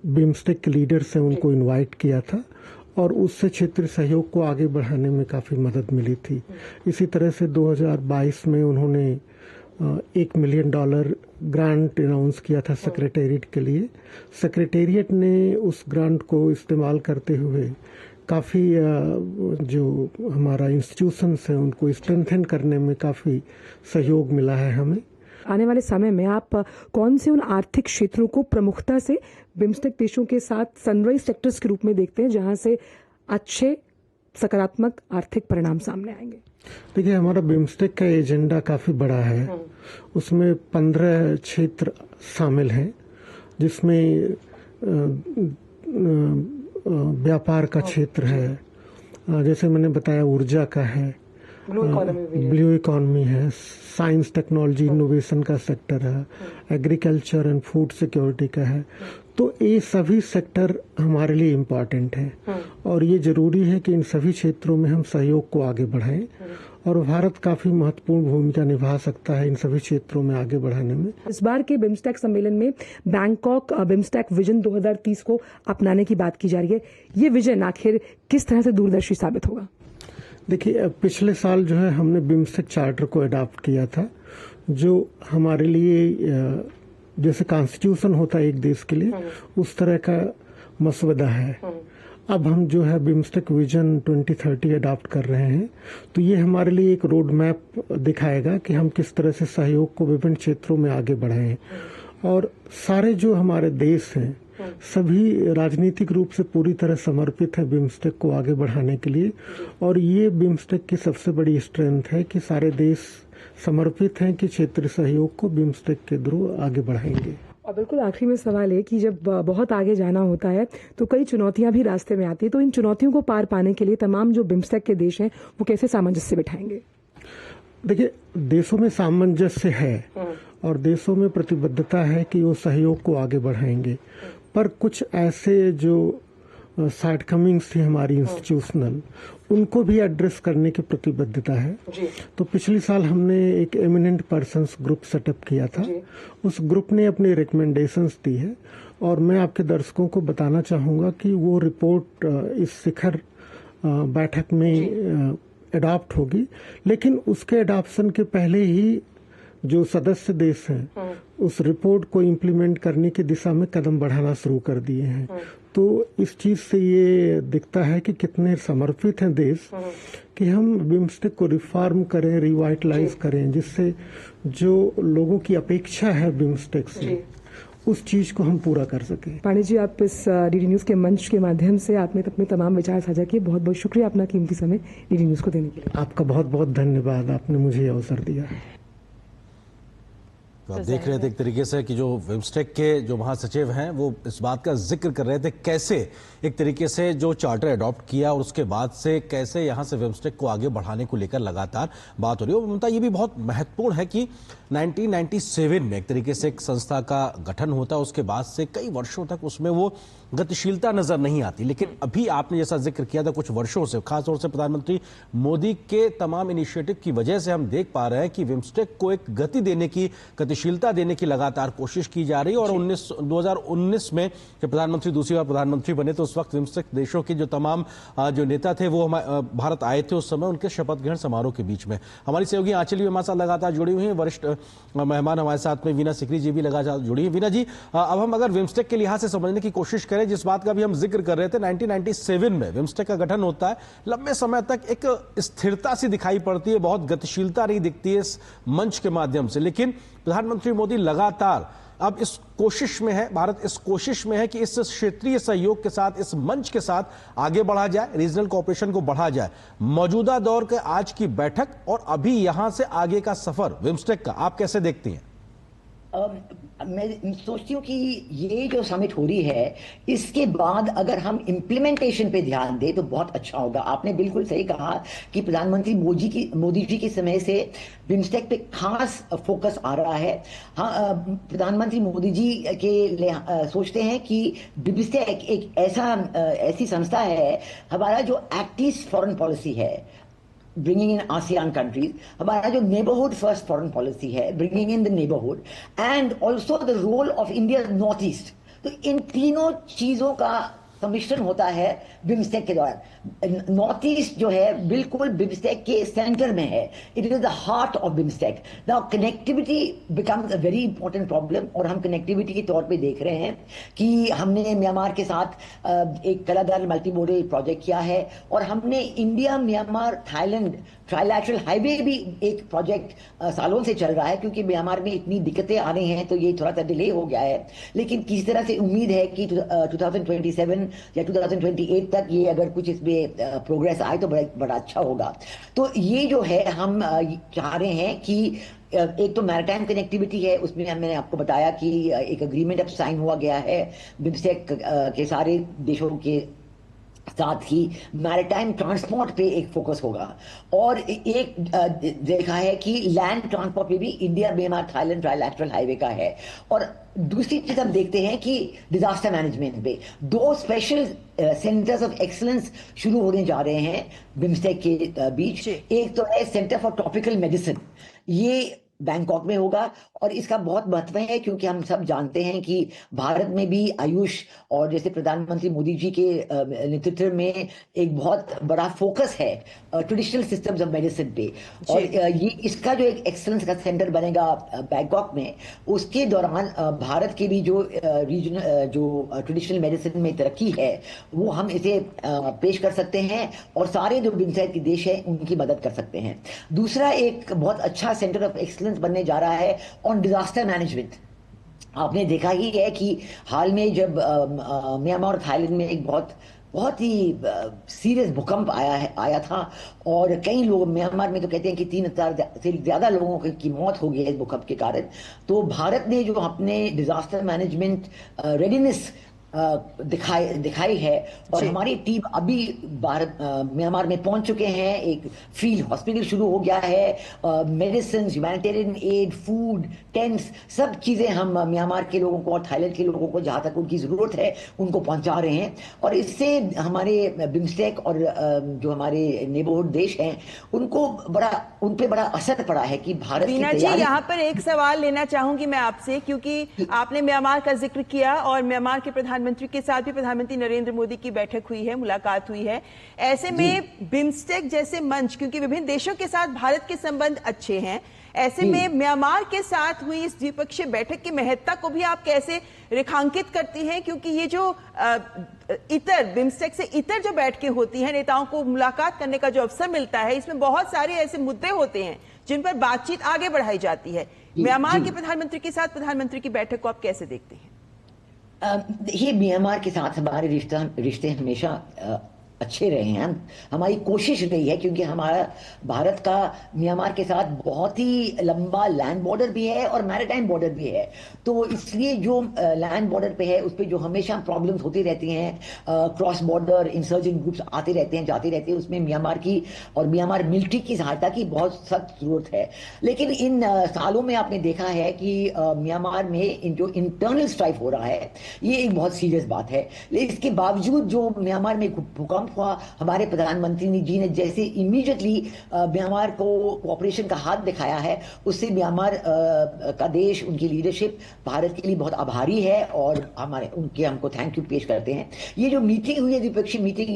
बिम्स्टेक के लीडर्स हैं उनको इनवाइट किया था, और उससे क्षेत्रीय सहयोग को आगे बढ़ाने में काफ़ी मदद मिली थी। इसी तरह से 2022 में उन्होंने $1 मिलियन ग्रांट अनाउंस किया था सेक्रेटेरिएट के लिए। सेक्रेटेरिएट ने उस ग्रांट को इस्तेमाल करते हुए काफ़ी जो हमारा इंस्टीट्यूशंस हैं उनको स्ट्रेंथन करने में काफ़ी सहयोग मिला है हमें। आने वाले समय में आप कौन से उन आर्थिक क्षेत्रों को प्रमुखता से बिम्स्टेक देशों के साथ सनराइज सेक्टर्स के रूप में देखते हैं, जहां से अच्छे सकारात्मक आर्थिक परिणाम सामने आएंगे? देखिए, हमारा बिम्स्टेक का एजेंडा काफ़ी बड़ा है। उसमें 15 क्षेत्र शामिल हैं, जिसमें व्यापार का क्षेत्र है, जैसे मैंने बताया ऊर्जा का है, ब्लू इकोनॉमी है, साइंस टेक्नोलॉजी इनोवेशन का सेक्टर है, एग्रीकल्चर एंड फूड सिक्योरिटी का है। तो ये सभी सेक्टर हमारे लिए इम्पोर्टेंट हैं, और ये जरूरी है कि इन सभी क्षेत्रों में हम सहयोग को आगे बढ़ाएं, और भारत काफी महत्वपूर्ण भूमिका निभा सकता है इन सभी क्षेत्रों में आगे बढ़ाने में। इस बार के बिम्स्टेक सम्मेलन में बैंकॉक बिम्स्टेक विजन 2030 को अपनाने की बात की जा रही है। ये विजन आखिर किस तरह से दूरदर्शी साबित होगा? देखिए, पिछले साल जो है हमने बिम्स्टेक चार्टर को अडॉप्ट किया था, जो हमारे लिए जैसे कॉन्स्टिट्यूशन होता है एक देश के लिए, उस तरह का मसवदा है। अब हम जो है बिम्स्टेक विजन 2030 अडॉप्ट कर रहे हैं, तो ये हमारे लिए एक रोड मैप दिखाएगा कि हम किस तरह से सहयोग को विभिन्न क्षेत्रों में आगे बढ़ाएं। और सारे जो हमारे देश हैं सभी राजनीतिक रूप से पूरी तरह समर्पित है बिम्स्टेक को आगे बढ़ाने के लिए, और ये बिम्स्टेक की सबसे बड़ी स्ट्रेंथ है कि सारे देश समर्पित हैं कि क्षेत्रीय सहयोग को बिम्स्टेक के थ्रू आगे बढ़ाएंगे। और बिल्कुल आखिरी में सवाल है कि जब बहुत आगे जाना होता है तो कई चुनौतियां भी रास्ते में आती है, तो इन चुनौतियों को पार पाने के लिए तमाम जो बिम्स्टेक के देश हैं वो कैसे सामंजस्य बिठाएंगे? देखिए, देशों में सामंजस्य है और देशों में प्रतिबद्धता है कि वो सहयोग को आगे बढ़ाएंगे, पर कुछ ऐसे जो शॉर्टकमिंग्स थी हमारी इंस्टीट्यूशनल, उनको भी एड्रेस करने की प्रतिबद्धता है। तो पिछले साल हमने एक एमिनेंट पर्सन्स ग्रुप सेटअप किया था, उस ग्रुप ने अपनी रिकमेंडेशंस दी है और मैं आपके दर्शकों को बताना चाहूँगा कि वो रिपोर्ट इस शिखर बैठक में अडॉप्ट होगी, लेकिन उसके अडॉप्शन के पहले ही जो सदस्य देश हैं उस रिपोर्ट को इम्प्लीमेंट करने की दिशा में कदम बढ़ाना शुरू कर दिए हैं। तो इस चीज से ये दिखता है कि कितने समर्पित हैं देश कि हम बिम्स्टेक को रिफॉर्म करें, रिवाइटलाइज करें, जिससे जो लोगों की अपेक्षा है बिम्स्टेक से उस चीज को हम पूरा कर सकें। पांडे जी, आप इस डीडी न्यूज के मंच के माध्यम से आपने अपने तमाम विचार साझा किए, बहुत बहुत शुक्रिया अपना कीमती समय डीडी न्यूज को देने के लिए। आपका बहुत बहुत धन्यवाद, आपने मुझे अवसर दिया। तो आप देख रहे थे एक तरीके से कि जो बिम्स्टेक के जो महासचिव हैं वो इस बात का जिक्र कर रहे थे कैसे एक तरीके से जो चार्टर अडॉप्ट किया और उसके बाद से कैसे यहां से बिम्स्टेक को आगे बढ़ाने को लेकर लगातार बात हो रही है। और ममता, ये भी बहुत महत्वपूर्ण है कि 1997 में एक तरीके से एक संस्था का गठन होता है, उसके बाद से कई वर्षों तक उसमें वो गतिशीलता नजर नहीं आती, लेकिन अभी आपने जैसा जिक्र किया था कुछ वर्षों से, खासतौर से प्रधानमंत्री मोदी के तमाम इनिशिएटिव की वजह से हम देख पा रहे हैं कि बिम्स्टेक को एक गति देने की, गतिशीलता देने की लगातार कोशिश की जा रही है। और 2019 में जब प्रधानमंत्री दूसरी बार प्रधानमंत्री बने तो उस वक्त बिम्स्टेक देशों के जो तमाम जो नेता थे वो भारत आए थे, उस समय उनके शपथ ग्रहण समारोह के बीच में। हमारी सहयोगी आंचल भी हमारे साथ लगातार जुड़ी हुई है, वरिष्ठ मेहमान हमारे साथ में वीना सिकरी जी भी लगातार जुड़ी है। वीना जी, अब हम अगर बिम्स्टेक के लिहाज से समझने की कोशिश करें, जिस बात का भी हम जिक्र कर रहे थे, 1997 में बिम्स्टेक का गठन होता है, लंबे समय तक एक स्थिरता सी दिखाई पड़ती है, बहुत गतिशीलता नहीं दिखती है इस मंच के माध्यम से, लेकिन प्रधानमंत्री मोदी लगातार अब इस कोशिश में है, भारत इस कोशिश में है कि इस क्षेत्रीय सहयोग के साथ, इस मंच के साथ आगे बढ़ा जाए, रीजनल कोऑपरेशन को बढ़ा जाए। मौजूदा दौर के आज की बैठक और अभी यहां से आगे का सफर बिम्स्टेक का आप कैसे देखती हैं? मैं सोचती हूँ कि ये जो समिट हो रही है इसके बाद अगर हम इम्प्लीमेंटेशन पे ध्यान दें तो बहुत अच्छा होगा। आपने बिल्कुल सही कहा कि प्रधानमंत्री मोदी जी के समय से बिम्स्टेक पे खास फोकस आ रहा है। हाँ, प्रधानमंत्री मोदी जी के सोचते हैं कि बिम्स्टेक एक ऐसी संस्था है, हमारा जो एक्ट ईस्ट फॉरेन पॉलिसी है, bringing in ASEAN countries, हमारा जो neighborhood first foreign policy है, bringing in the neighborhood, and also the role of India's North East, तो इन तीनों चीजों का सम्मिश्रण होता है बिम्स्टेक के दौरान। नॉर्थ ईस्ट जो है बिल्कुल बिम्स्टेक के सेंटर में है, it is the heart of BIMSTEC. Now connectivity becomes a very important problem, और हम कनेक्टिविटी के तौर पे देख रहे हैं कि हमने म्यांमार के साथ एक कलादार मल्टीमोडल प्रोजेक्ट किया है, और हमने India Myanmar Thailand trilateral highway भी एक प्रोजेक्ट सालों से चल रहा है, क्योंकि म्यांमार में इतनी दिक्कतें आ रही हैं तो ये थोड़ा सा डिले हो गया है। लेकिन किसी तरह से उम्मीद है कि 2027 या 2028 तक ये अगर कुछ इसमें प्रोग्रेस आए तो बड़ा अच्छा होगा। तो ये जो है हम चाह रहे हैं कि एक तो मैरीटाइम कनेक्टिविटी है, उसमें मैंने आपको बताया कि एक एग्रीमेंट अब साइन हुआ गया है बिम्स्टेक के सारे देशों के साथ ही मैरीटाइम ट्रांसपोर्ट पे एक फोकस होगा, और एक देखा है कि लैंड ट्रांसपोर्ट पे भी India Myanmar Thailand trilateral highway का है। और दूसरी चीज हम देखते हैं कि डिजास्टर मैनेजमेंट पे 2 स्पेशल सेंटर्स ऑफ एक्सीलेंस शुरू होने जा रहे हैं बिम्स्टेक के बीच। एक तो है सेंटर फॉर ट्रॉपिकल मेडिसिन, ये बैंकॉक में होगा। और इसका बहुत महत्व है क्योंकि हम सब जानते हैं कि भारत में भी आयुष और जैसे प्रधानमंत्री मोदी जी के नेतृत्व में एक बहुत बड़ा फोकस है ट्रेडिशनल सिस्टम्स ऑफ मेडिसिन पे, और ये इसका जो एक एक्सेलेंस का सेंटर बनेगा बैंकॉक में, उसके दौरान भारत के भी जो रीजन जो ट्रेडिशनल मेडिसिन में तरक्की है वो हम इसे पेश कर सकते हैं और सारे जो बिम्स्टेक के देश हैं उनकी मदद कर सकते हैं। दूसरा एक बहुत अच्छा सेंटर ऑफ एक्सीलेंस बनने जा रहा है ऑन डिजास्टर मैनेजमेंट। आपने देखा ही है कि हाल में जब म्यांमार और थाईलैंड में एक बहुत ही सीरियस भूकंप आया था और कई लोग म्यांमार में तो कहते हैं कि 3,000 से ज्यादा लोगों की मौत हो गई है इस भूकंप के कारण। तो भारत ने जो अपने डिजास्टर मैनेजमेंट रेडीनेस दिखाई है और हमारी टीम अभी म्यांमार में पहुंच चुके हैं। एक फील्ड हॉस्पिटल शुरू हो गया है, medicine, humanitarian add, food, tents, सब चीजें हम म्यांमार के लोगों को और थाईलैंड के लोगों को जहां तक उनकी जरूरत है उनको पहुंचा रहे हैं। और इससे हमारे बिम्स्टेक और जो हमारे नेबरहुड देश हैं उन पे बड़ा असर पड़ा है कि भारत की वीना जी, यहाँ पर एक सवाल लेना चाहूंगी मैं आपसे, क्योंकि आपने म्यांमार का जिक्र किया और म्यांमार के प्रधानमंत्री के साथ भी प्रधानमंत्री नरेंद्र मोदी की बैठक हुई है, मुलाकात हुई है। ऐसे में बिम्स्टेक जैसे मंच, क्योंकि विभिन्न देशों के साथ भारत के संबंध अच्छे हैं, ऐसे में म्यांमार के साथ हुई इस द्विपक्षीय बैठक की महत्ता को भी आप कैसे रेखांकित करती हैं? क्योंकि ये जो बिम्स्टेक से इतर जो बैठकें होती हैं, नेताओं को मुलाकात करने का जो अवसर मिलता है, इसमें बहुत सारे ऐसे मुद्दे होते हैं जिन पर बातचीत आगे बढ़ाई जाती है। म्यांमार के प्रधानमंत्री के साथ प्रधानमंत्री की बैठक को आप कैसे देखते हैं? ये म्यांमार के साथ हमारे रिश्ते हमेशा अच्छे रहे हैं। हमारी कोशिश रही है क्योंकि हमारा भारत का म्यांमार के साथ बहुत ही लंबा लैंड बॉर्डर भी है और मैरीटाइम बॉर्डर भी है। तो इसलिए जो लैंड बॉर्डर पे है उस पे जो हमेशा प्रॉब्लम्स होती रहती हैं, क्रॉस बॉर्डर इंसर्जेंट ग्रुप्स आते रहते हैं जाते रहते हैं, उसमें म्यांमार की और म्यांमार मिलिट्री की सहायता की बहुत सख्त जरूरत है। लेकिन इन सालों में आपने देखा है कि म्यांमार में जो इंटरनल स्ट्राइक हो रहा है ये एक बहुत सीरियस बात है। लेकिन इसके बावजूद जो म्यांमार में भूकंप हुआ, हमारे प्रधानमंत्री जी ने जैसे इमीडिएटली म्यांमार को कोऑपरेशन का हाथ दिखाया है, उससे म्यांमार का देश, उनकी लीडरशिप भारत के लिए बहुत आभारी है और हमको थैंक यू पेश करते हैं। ये जो मीटिंग हुई है, द्विपक्षीय मीटिंग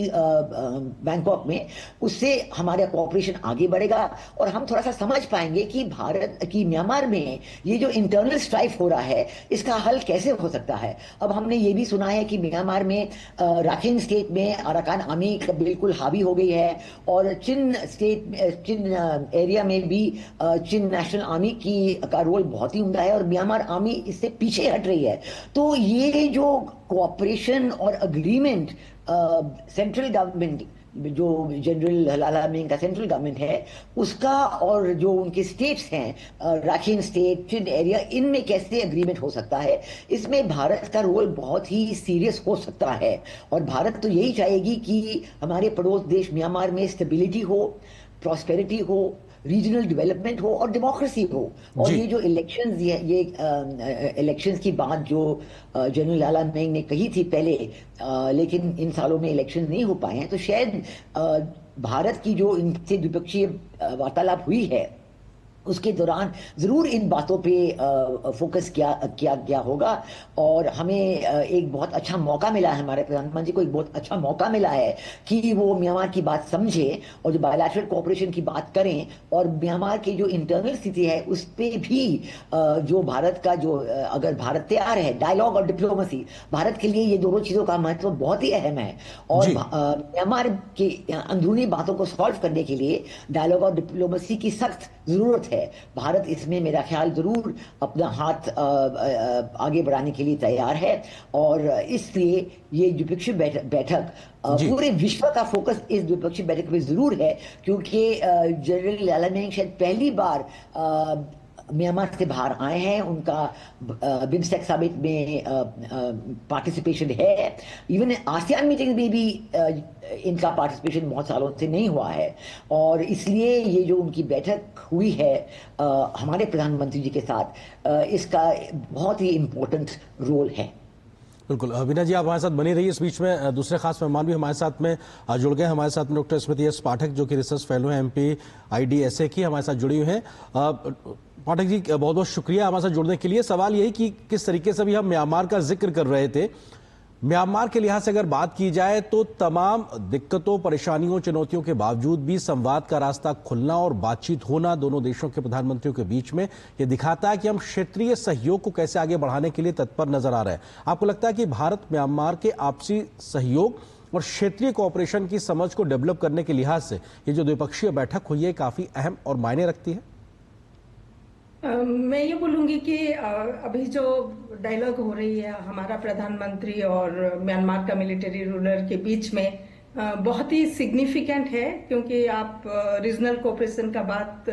बैंकॉक में, उससे हमारा कोऑपरेशन आगे बढ़ेगा और हम थोड़ा सा समझ पाएंगे कि भारत की म्यांमार में ये जो इंटरनल स्ट्राइफ हो रहा है इसका हल कैसे हो सकता है। अब हमने ये भी सुना है कि म्यांमार में राखीन स्टेट में अराकान आर्मी बिल्कुल हावी हो गई है और चिन एरिया में भी चिन नेशनल आर्मी का रोल बहुत ही उम्दा है और म्यांमार आर्मी इससे पीछे हट रही है। तो ये जो कोऑपरेशन और अग्रीमेंट सेंट्रल गवर्नमेंट, जो जनरल हलाला मिंग का सेंट्रल गवर्नमेंट है उसका और जो उनके स्टेट्स हैं, राखीन स्टेट, चिन एरिया, इनमें कैसे एग्रीमेंट हो सकता है, इसमें भारत का रोल बहुत ही सीरियस हो सकता है। और भारत तो यही चाहेगी कि हमारे पड़ोस देश म्यांमार में स्टेबिलिटी हो, प्रॉस्पेरिटी हो, रीजनल डेवलपमेंट हो और डेमोक्रेसी हो। और ये जो इलेक्शंस, ये इलेक्शंस की बात जो जनरल लाला मिंग ने कही थी पहले, लेकिन इन सालों में इलेक्शन नहीं हो पाए हैं, तो शायद भारत की जो इनसे द्विपक्षीय वार्तालाप हुई है उसके दौरान जरूर इन बातों पे फोकस किया गया होगा। और हमें एक बहुत अच्छा मौका मिला है, हमारे प्रधानमंत्री को एक बहुत अच्छा मौका मिला है कि वो म्यांमार की बात समझे और जो बायलैटरल कोऑपरेशन की बात करें और म्यांमार की जो इंटरनल स्थिति है उस पे भी जो भारत का जो, अगर भारत तैयार है, डायलॉग और डिप्लोमेसी, भारत के लिए ये दोनों चीजों का महत्व बहुत ही अहम है। और म्यांमार की अंदरूनी बातों को सॉल्व करने के लिए डायलॉग और डिप्लोमेसी की सख्त जरूरत है। भारत इसमें मेरा ख्याल जरूर अपना हाथ आगे बढ़ाने के लिए तैयार है और इसलिए ये द्विपक्षीय बैठक पूरे विश्व का फोकस इस द्विपक्षीय बैठक में जरूर है, क्योंकि जनरल लाला मिंग शायद पहली बार म्यांमार से बाहर आए हैं, उनका बिम्स्टेक समिट में पार्टिसिपेशन है। इवन आसियान मीटिंग में भी इनका पार्टिसिपेशन बहुत सालों से नहीं हुआ है और इसलिए ये जो उनकी बैठक हुई है हमारे प्रधानमंत्री जी के साथ, इसका बहुत ही इम्पोर्टेंट रोल है। बिल्कुल वीना जी, आप हमारे साथ बनी रही। इस बीच में दूसरे खास मेहमान भी हमारे साथ में जुड़ गए। हमारे साथ में डॉक्टर स्मृति एस पाठक, जो कि रिसर्च फेलो हैं MP IDSA की, हमारे साथ जुड़ी हुई हैं। पाठक जी बहुत बहुत शुक्रिया हमारे साथ जुड़ने के लिए। सवाल यही कि किस तरीके से भी हम म्यांमार का जिक्र कर रहे थे, म्यांमार के लिहाज से अगर बात की जाए तो तमाम दिक्कतों, परेशानियों, चुनौतियों के बावजूद भी संवाद का रास्ता खुलना और बातचीत होना दोनों देशों के प्रधानमंत्रियों के बीच में, ये दिखाता है कि हम क्षेत्रीय सहयोग को कैसे आगे बढ़ाने के लिए तत्पर नजर आ रहे हैं। आपको लगता है कि भारत म्यांमार के आपसी सहयोग और क्षेत्रीय कोऑपरेशन की समझ को डेवलप करने के लिहाज से ये जो द्विपक्षीय बैठक हुई है काफी अहम और मायने रखती है? मैं ये बोलूंगी कि अभी जो डायलॉग हो रही है हमारा प्रधानमंत्री और म्यांमार का मिलिट्री रूलर के बीच में बहुत ही सिग्निफिकेंट है, क्योंकि आप रीजनल कोऑपरेशन का बात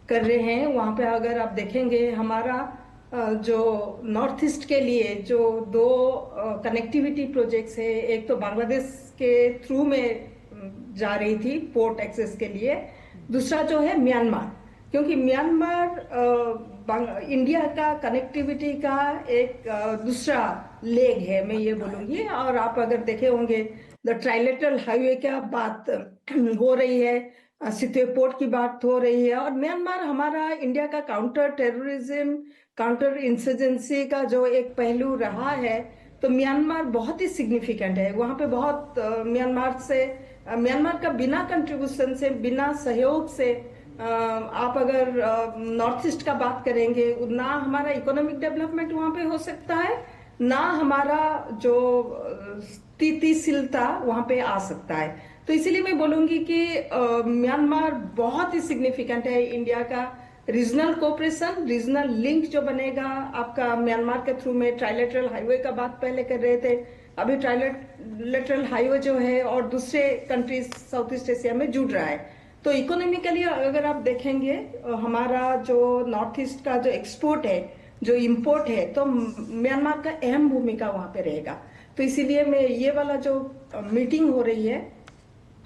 कर रहे हैं। वहां पे अगर आप देखेंगे हमारा जो नॉर्थ ईस्ट के लिए जो 2 कनेक्टिविटी प्रोजेक्ट्स है, एक तो बांग्लादेश के थ्रू में जा रही थी पोर्ट एक्सेस के लिए, दूसरा जो है म्यांमार, क्योंकि म्यांमार इंडिया का कनेक्टिविटी का एक दूसरा लेग है, मैं ये बोलूंगी। और आप अगर देखे होंगे द ट्राइलेटरल हाईवे का बात हो रही है, सिते पोर्ट की बात हो रही है, और म्यांमार हमारा इंडिया का काउंटर टेररिज्म, काउंटर इंसर्जेंसी का जो एक पहलू रहा है, तो म्यांमार बहुत ही सिग्निफिकेंट है। वहां पे बहुत म्यांमार का बिना कंट्रीब्यूशन से, बिना सहयोग से आप अगर नॉर्थ ईस्ट का बात करेंगे, ना हमारा इकोनॉमिक डेवलपमेंट वहां पे हो सकता है, ना हमारा जो स्थितिशीलता वहां पे आ सकता है। तो इसीलिए मैं बोलूंगी कि म्यांमार बहुत ही सिग्निफिकेंट है इंडिया का रीजनल कोऑपरेशन, रीजनल लिंक जो बनेगा आपका म्यांमार के थ्रू में। ट्राइलेटरल हाईवे का बात पहले कर रहे थे, अभी ट्राइलेटरल हाईवे जो है और दूसरे कंट्रीज साउथ ईस्ट एशिया में जुड़ रहा है। तो इकोनॉमिकली अगर आप देखेंगे हमारा जो नॉर्थ ईस्ट का जो एक्सपोर्ट है, जो इंपोर्ट है, तो म्यांमार का अहम भूमिका वहां पे रहेगा। तो इसीलिए मैं ये वाला जो मीटिंग हो रही है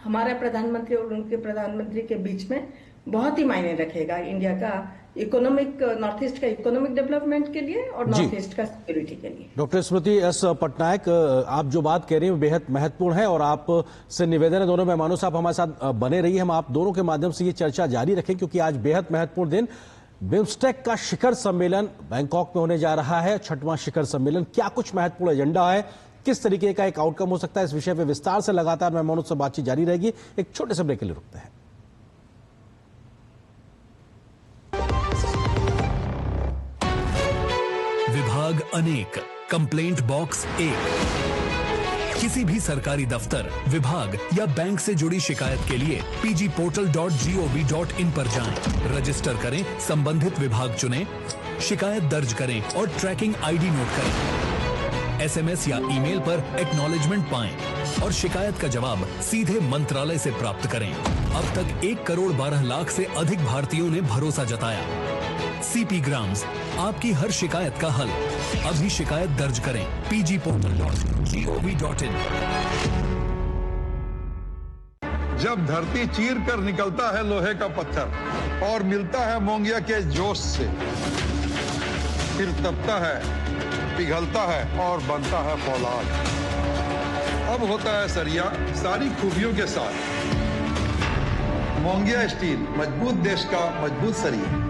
हमारा प्रधानमंत्री और उनके प्रधानमंत्री के बीच में बहुत ही मायने रखेगा इंडिया का इकोनॉमिक, नॉर्थ ईस्ट का इकोनॉमिक डेवलपमेंट के लिए और नॉर्थ ईस्ट का सिक्योरिटी के लिए। डॉक्टर स्मृति एस पटनायक, आप जो बात कह रही हैं बेहद महत्वपूर्ण है और आप से निवेदन है दोनों मेहमानों से आप हमारे साथ बने रहिए, हम आप दोनों के माध्यम से ये चर्चा जारी रखें, क्योंकि आज बेहद महत्वपूर्ण दिन, बिम्स्टेक का शिखर सम्मेलन बैंकॉक में होने जा रहा है, 6वां शिखर सम्मेलन। क्या कुछ महत्वपूर्ण एजेंडा है, किस तरीके का एक आउटकम हो सकता है, इस विषय पर विस्तार से लगातार मेहमानों से बातचीत जारी रहेगी। एक छोटे से ब्रेक के लिए रुकते हैं। विभाग अनेक, कंप्लेंट बॉक्स 1। किसी भी सरकारी दफ्तर, विभाग या बैंक से जुड़ी शिकायत के लिए pgportal.gov.in पर जाएं, रजिस्टर करें, संबंधित विभाग चुनें, शिकायत दर्ज करें और ट्रैकिंग आईडी नोट करें। एसएमएस या ईमेल पर एक्नॉलेजमेंट पाएं और शिकायत का जवाब सीधे मंत्रालय से प्राप्त करें। अब तक 1 करोड़ 12 लाख से अधिक भारतीयों ने भरोसा जताया। सीपी ग्राम्स, आपकी हर शिकायत का हल। अभी शिकायत दर्ज करें pgportal.gov.in। जब धरती चीर कर निकलता है लोहे का पत्थर और मिलता है मोंगिया के जोश से, फिर तपता है, पिघलता है और बनता है फौलाद। अब होता है सरिया सारी खूबियों के साथ। मोंगिया स्टील, मजबूत देश का मजबूत सरिया।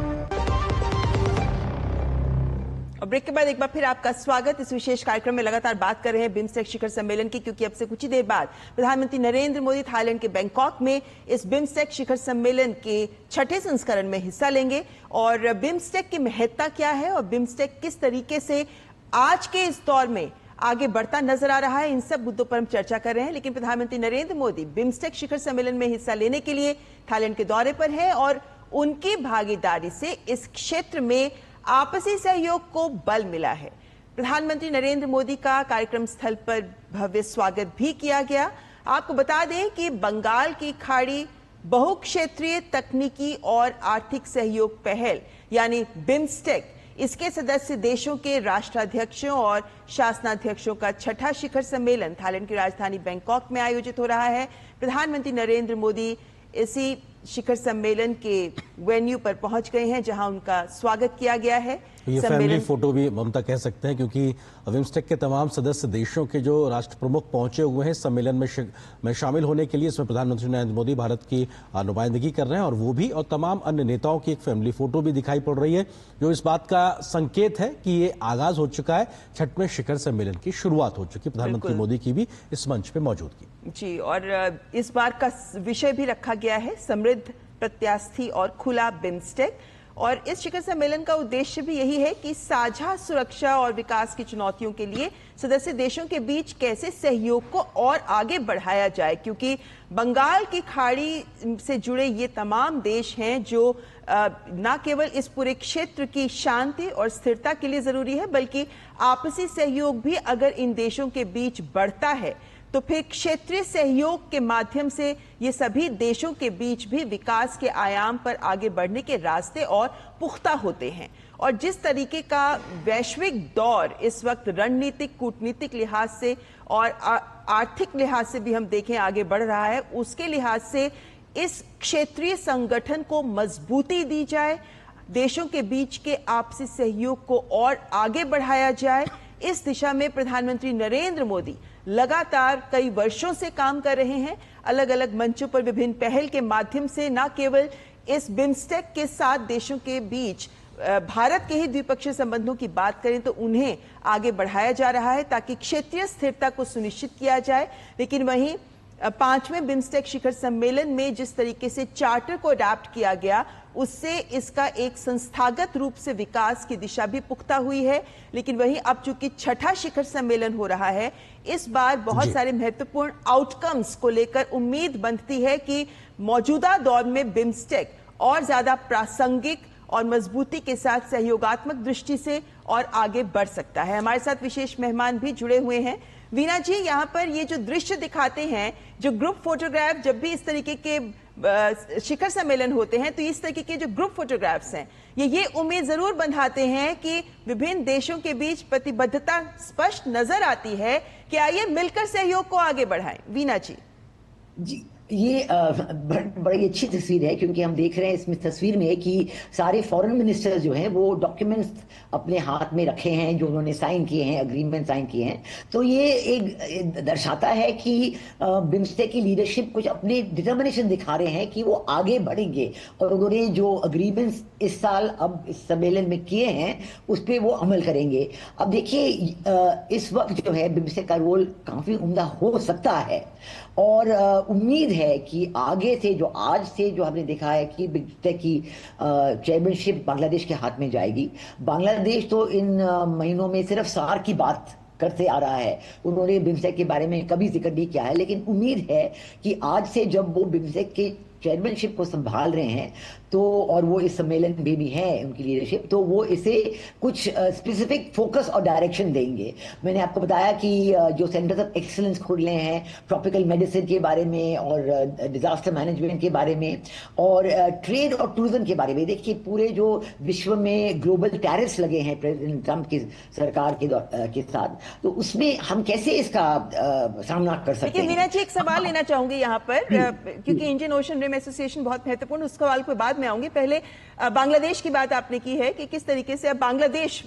और ब्रेक के बाद एक बार फिर आपका स्वागत। इस विशेष कार्यक्रम में लगातार बात कर रहे हैं बिम्स्टेक शिखर सम्मेलन की, क्योंकि अब से कुछ ही देर बाद प्रधानमंत्री नरेंद्र मोदी थाईलैंड के बैंकॉक में इस बिम्स्टेक शिखर सम्मेलन के 6ठे संस्करण में हिस्सा लेंगे। और बिम्स्टेक की महत्ता क्या है और बिम्स्टेक किस तरीके से आज के इस दौर में आगे बढ़ता नजर आ रहा है, इन सब मुद्दों पर हम चर्चा कर रहे हैं। लेकिन प्रधानमंत्री नरेंद्र मोदी बिम्स्टेक शिखर सम्मेलन में हिस्सा लेने के लिए थाईलैंड के दौरे पर है और उनकी भागीदारी से इस क्षेत्र में आपसी सहयोग को बल मिला है। प्रधानमंत्री नरेंद्र मोदी का कार्यक्रम स्थल पर भव्य स्वागत भी किया गया। आपको बता दें कि बंगाल की खाड़ी बहुक्षेत्रीय तकनीकी और आर्थिक सहयोग पहल यानी बिम्स्टेक, इसके सदस्य देशों के राष्ट्राध्यक्षों और शासनाध्यक्षों का 6ठा शिखर सम्मेलन थाईलैंड की राजधानी बैंकॉक में आयोजित हो रहा है। प्रधानमंत्री नरेंद्र मोदी इसी शिखर सम्मेलन के वेन्यू पर पहुंच गए हैं, जहां उनका स्वागत किया गया है। ये फैमिली फोटो भी ममता कह सकते हैं, क्योंकि बिम्स्टेक के तमाम सदस्य देशों के जो राष्ट्र प्रमुख पहुंचे हुए हैं सम्मेलन में शामिल होने के लिए। इसमें प्रधानमंत्री नरेंद्र मोदी भारत की नुमाइंदगी कर रहे हैं, और वो भी और तमाम अन्य नेताओं की एक फैमिली फोटो भी दिखाई पड़ रही है, जो इस बात का संकेत है कि ये आगाज हो चुका है, 6वें शिखर सम्मेलन की शुरुआत हो चुकी। प्रधानमंत्री मोदी की भी इस मंच पे मौजूदगी जी, और इस बार का विषय भी रखा गया है समृद्ध, प्रत्यास्थी और खुला बिम्स्टेक। और इस शिखर सम्मेलन का उद्देश्य भी यही है कि साझा सुरक्षा और विकास की चुनौतियों के लिए सदस्य देशों के बीच कैसे सहयोग को और आगे बढ़ाया जाए, क्योंकि बंगाल की खाड़ी से जुड़े ये तमाम देश हैं जो न केवल इस पूरे क्षेत्र की शांति और स्थिरता के लिए जरूरी है, बल्कि आपसी सहयोग भी अगर इन देशों के बीच बढ़ता है तो फिर क्षेत्रीय सहयोग के माध्यम से ये सभी देशों के बीच भी विकास के आयाम पर आगे बढ़ने के रास्ते और पुख्ता होते हैं। और जिस तरीके का वैश्विक दौर इस वक्त रणनीतिक, कूटनीतिक लिहाज से और आर्थिक लिहाज से भी हम देखें आगे बढ़ रहा है, उसके लिहाज से इस क्षेत्रीय संगठन को मजबूती दी जाए, देशों के बीच के आपसी सहयोग को और आगे बढ़ाया जाए। इस दिशा में प्रधानमंत्री नरेंद्र मोदी लगातार कई वर्षों से काम कर रहे हैं। अलग अलग मंचों पर विभिन्न पहल के माध्यम से न केवल इस बिम्स्टेक के 7 देशों के बीच भारत के ही द्विपक्षीय संबंधों की बात करें तो उन्हें आगे बढ़ाया जा रहा है ताकि क्षेत्रीय स्थिरता को सुनिश्चित किया जाए, लेकिन वहीं 5वें बिम्स्टेक शिखर सम्मेलन में जिस तरीके से चार्टर को अडॉप्ट किया गया, उससे इसका एक संस्थागत रूप से विकास की दिशा भी पुख्ता हुई है। लेकिन वहीं अब चूंकि 6ठा शिखर सम्मेलन हो रहा है, इस बार बहुत सारे महत्वपूर्ण आउटकम्स को लेकर उम्मीद बनती है कि मौजूदा दौर में बिम्स्टेक और ज्यादा प्रासंगिक और मजबूती के साथ सहयोगात्मक दृष्टि से और आगे बढ़ सकता है। हमारे साथ विशेष मेहमान भी जुड़े हुए हैं। वीना जी, यहाँ पर ये जो दृश्य दिखाते हैं, जो ग्रुप फोटोग्राफ, जब भी इस तरीके के शिखर सम्मेलन होते हैं तो इस तरीके के जो ग्रुप फोटोग्राफ्स हैं ये उम्मीद जरूर बंधाते हैं कि विभिन्न देशों के बीच प्रतिबद्धता स्पष्ट नजर आती है कि आइए मिलकर सहयोग को आगे बढ़ाएं। वीना जी। जी, ये बड़ी अच्छी तस्वीर है, क्योंकि हम देख रहे हैं इसमें तस्वीर में कि सारे फॉरेन मिनिस्टर्स जो हैं वो डॉक्यूमेंट्स अपने हाथ में रखे हैं जो उन्होंने साइन किए हैं, अग्रीमेंट साइन किए हैं। तो ये एक दर्शाता है कि बिम्स्टेक की लीडरशिप कुछ अपने डिटर्मिनेशन दिखा रहे हैं कि वो आगे बढ़ेंगे, और उन्होंने जो अग्रीमेंट्स इस साल अब इस सम्मेलन में किए हैं उस पर वो अमल करेंगे। अब देखिए, इस वक्त जो है बिम्स्टेक का रोल काफी उम्दा हो सकता है, और उम्मीद है कि आगे से जो आज से जो हमने देखा है कि बिम्स्टेक की चेयरमैनशिप बांग्लादेश के हाथ में जाएगी। बांग्लादेश तो इन महीनों में सिर्फ सार्क की बात करते आ रहा है, उन्होंने बिम्स्टेक के बारे में कभी जिक्र नहीं किया है, लेकिन उम्मीद है कि आज से जब वो बिम्स्टेक के चेयरमैनशिप को संभाल रहे हैं तो, और वो इस सम्मेलन में भी है उनकी लीडरशिप, तो वो इसे कुछ स्पेसिफिक फोकस और डायरेक्शन देंगे। मैंने आपको बताया कि जो सेंटर्स ऑफ एक्सीलेंस खुले हैं ट्रॉपिकल मेडिसिन के बारे में और डिजास्टर मैनेजमेंट के बारे में और ट्रेड और टूरिज्म के बारे में। देखिए, पूरे जो विश्व में ग्लोबल टैरिफ्स लगे हैं प्रेसिडेंट ट्रंप की सरकार के साथ, तो उसमें हम कैसे इसका सामना कर सकते हैं। वीना जी, एक सवाल लेना चाहूंगी यहाँ पर, क्योंकि इंडियन ओशन रिम एसोसिएशन बहुत महत्वपूर्ण, उस सवाल पे बाद में आऊंगी। पहले बांग्लादेश की बात आपने की है कि किस तरीके से अब बांग्लादेश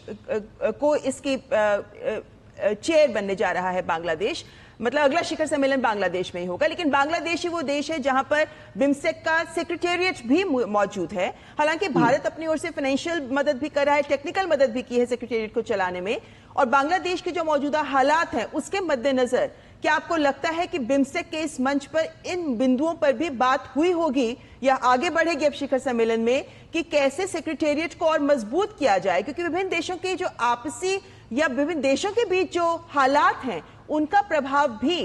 को इसकी चेयर बनने जा रहा है। बांग्लादेश मतलब अगला शिखर सम्मेलन बांग्लादेश में ही होगा, लेकिन बांग्लादेश ही वो देश है जहां पर बिम्स्टेक का सेक्रेटेरिएट भी मौजूद है। हालांकि भारत अपनी ओर से फाइनेंशियल मदद भी कर रहा है, टेक्निकल मदद भी की है सेक्रेटेरिएट को चलाने में, और बांग्लादेश के जो मौजूदा हालात हैं उसके मद्देनजर क्या आपको लगता है कि बिम्स्टेक के इस मंच पर इन बिंदुओं पर भी बात हुई होगी या आगे बढ़ेगी अब शिखर सम्मेलन में कि कैसे सेक्रेटेरिएट को और मजबूत किया जाए? क्योंकि विभिन्न देशों के जो आपसी या विभिन्न देशों के बीच जो हालात हैं उनका प्रभाव भी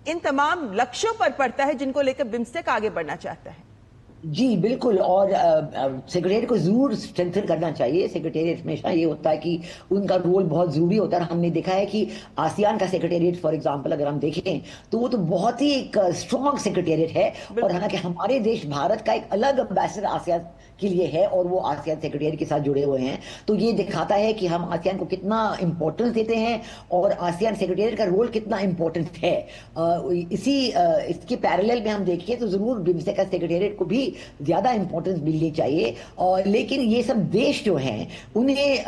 इन तमाम लक्ष्यों पर पड़ता है जिनको लेकर बिम्स्टेक आगे बढ़ना चाहता है। जी बिल्कुल, और सेक्रेटेरिएट को जरूर स्ट्रेंथन करना चाहिए। सेक्रेटेरिएट हमेशा ये होता है कि उनका रोल बहुत जरूरी होता है। हमने देखा है कि आसियान का सेक्रेटेरिएट फॉर एग्जांपल अगर हम देखें तो वो तो बहुत ही एक स्ट्रॉन्ग सेक्रेटेरिएट है, और हालांकि हमारे देश भारत का एक अलग एम्बेसडर आसियान के लिए है और वो आसियान सेक्रेटेरिएट के साथ जुड़े हुए हैं। तो ये दिखाता है कि हम आसियान को कितना इंपॉर्टेंस देते हैं और आसियान सेक्रेटेरिएट का रोल कितना इंपॉर्टेंट है। इसके पैरेलल में हम देखें तो जरूर बिम्स्टेक का सेक्रेटेरिएट को भी ज्यादा इंपॉर्टेंस मिलनी चाहिए। और लेकिन ये सब देश जो हैं उन्हें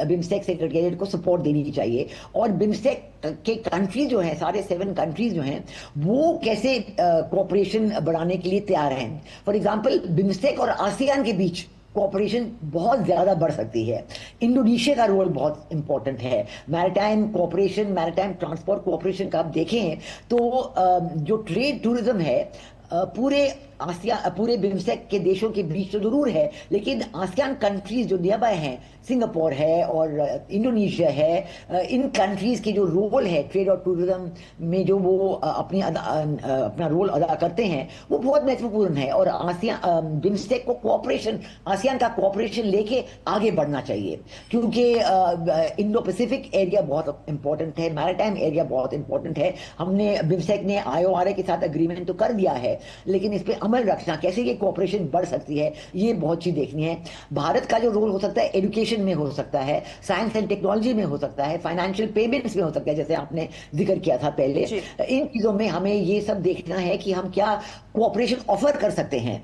बिम्स्टेक सेक्रेटेरिएट को सपोर्ट देनी चाहिए, और बिम्स्टेक के कंट्रीज जो हैं, सारे 7 कंट्रीज जो हैं, वो कैसे कोऑपरेशन बढ़ाने के लिए तैयार हैं। फॉर एग्जांपल बिम्स्टेक और आसियान के बीच कोऑपरेशन बहुत ज्यादा बढ़ सकती है। इंडोनेशिया का रोल बहुत इंपॉर्टेंट है, maritime cooperation, maritime transport cooperation का आप देखें तो जो ट्रेड टूरिज्म है पूरे बिम्स्टेक के देशों के बीच तो जरूर है, लेकिन आसियान कंट्रीज जो नियर बाय हैं, सिंगापुर है और इंडोनेशिया है, इन कंट्रीज के जो रोल है ट्रेड और टूरिज्म में, जो वो अपना रोल अदा करते हैं, वो बहुत महत्वपूर्ण है। और बिम्स्टेक को कोऑपरेशन, आसियान का कोऑपरेशन लेके आगे बढ़ना चाहिए, क्योंकि इंडो पैसिफिक एरिया बहुत इंपॉर्टेंट है, मैरिटाइम एरिया बहुत इंपॉर्टेंट है। हमने बिम्स्टेक ने IORA के साथ एग्रीमेंट तो कर दिया है, लेकिन इस पे अमल रखना, कैसे ये कोऑपरेशन बढ़ सकती है, ये बहुत चीज देखनी है। भारत का जो रोल हो सकता है एजुकेशन में हो सकता है, साइंस एंड टेक्नोलॉजी में हो सकता है, फाइनेंशियल पेमेंट्स में हो सकता है, जैसे आपने जिक्र किया था पहले। इन चीजों में हमें ये सब देखना है कि हम क्या कोऑपरेशन ऑफर कर सकते हैं।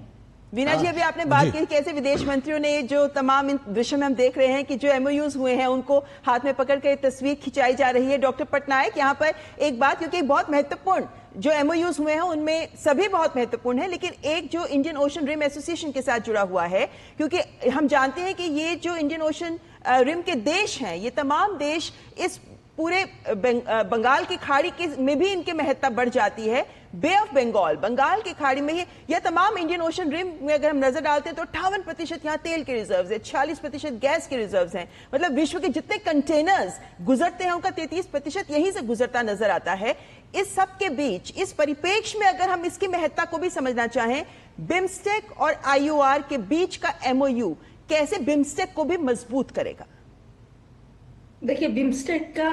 वीना जी, अभी आपने बात की कैसे विदेश मंत्रियों ने जो तमाम इन दृश्य में हम देख रहे हैं कि जो MOUs हुए हैं उनको हाथ में पकड़ कर तस्वीर खिंचाई जा रही है। डॉक्टर पटनायक, यहाँ पर एक बात, क्योंकि बहुत महत्वपूर्ण जो MOUs हुए हैं उनमें सभी बहुत महत्वपूर्ण है, लेकिन एक जो इंडियन ओशन रिम एसोसिएशन के साथ जुड़ा हुआ है, क्योंकि हम जानते हैं कि ये जो इंडियन ओशन रिम के देश हैं, ये तमाम देश इस पूरे बंगाल की खाड़ी में भी इनकी महत्ता बढ़ जाती है। बे ऑफ बंगाल, बंगाल की खाड़ी में यह तमाम इंडियन ओशन रिम में अगर हम नजर डालते हैं तो 58% यहाँ तेल के रिजर्व्स है, 46% गैस के रिजर्व्स हैं। मतलब विश्व के जितने कंटेनर्स गुजरते हैं उनका 33% यहीं से गुजरता नजर आता है। इस सब के बीच, इस परिप्रेक्ष्य में अगर हम इसकी महत्ता को भी समझना चाहें, बिम्स्टेक और IOR के बीच का MOU कैसे बिम्स्टेक को भी मजबूत करेगा? देखिए, बिम्स्टेक का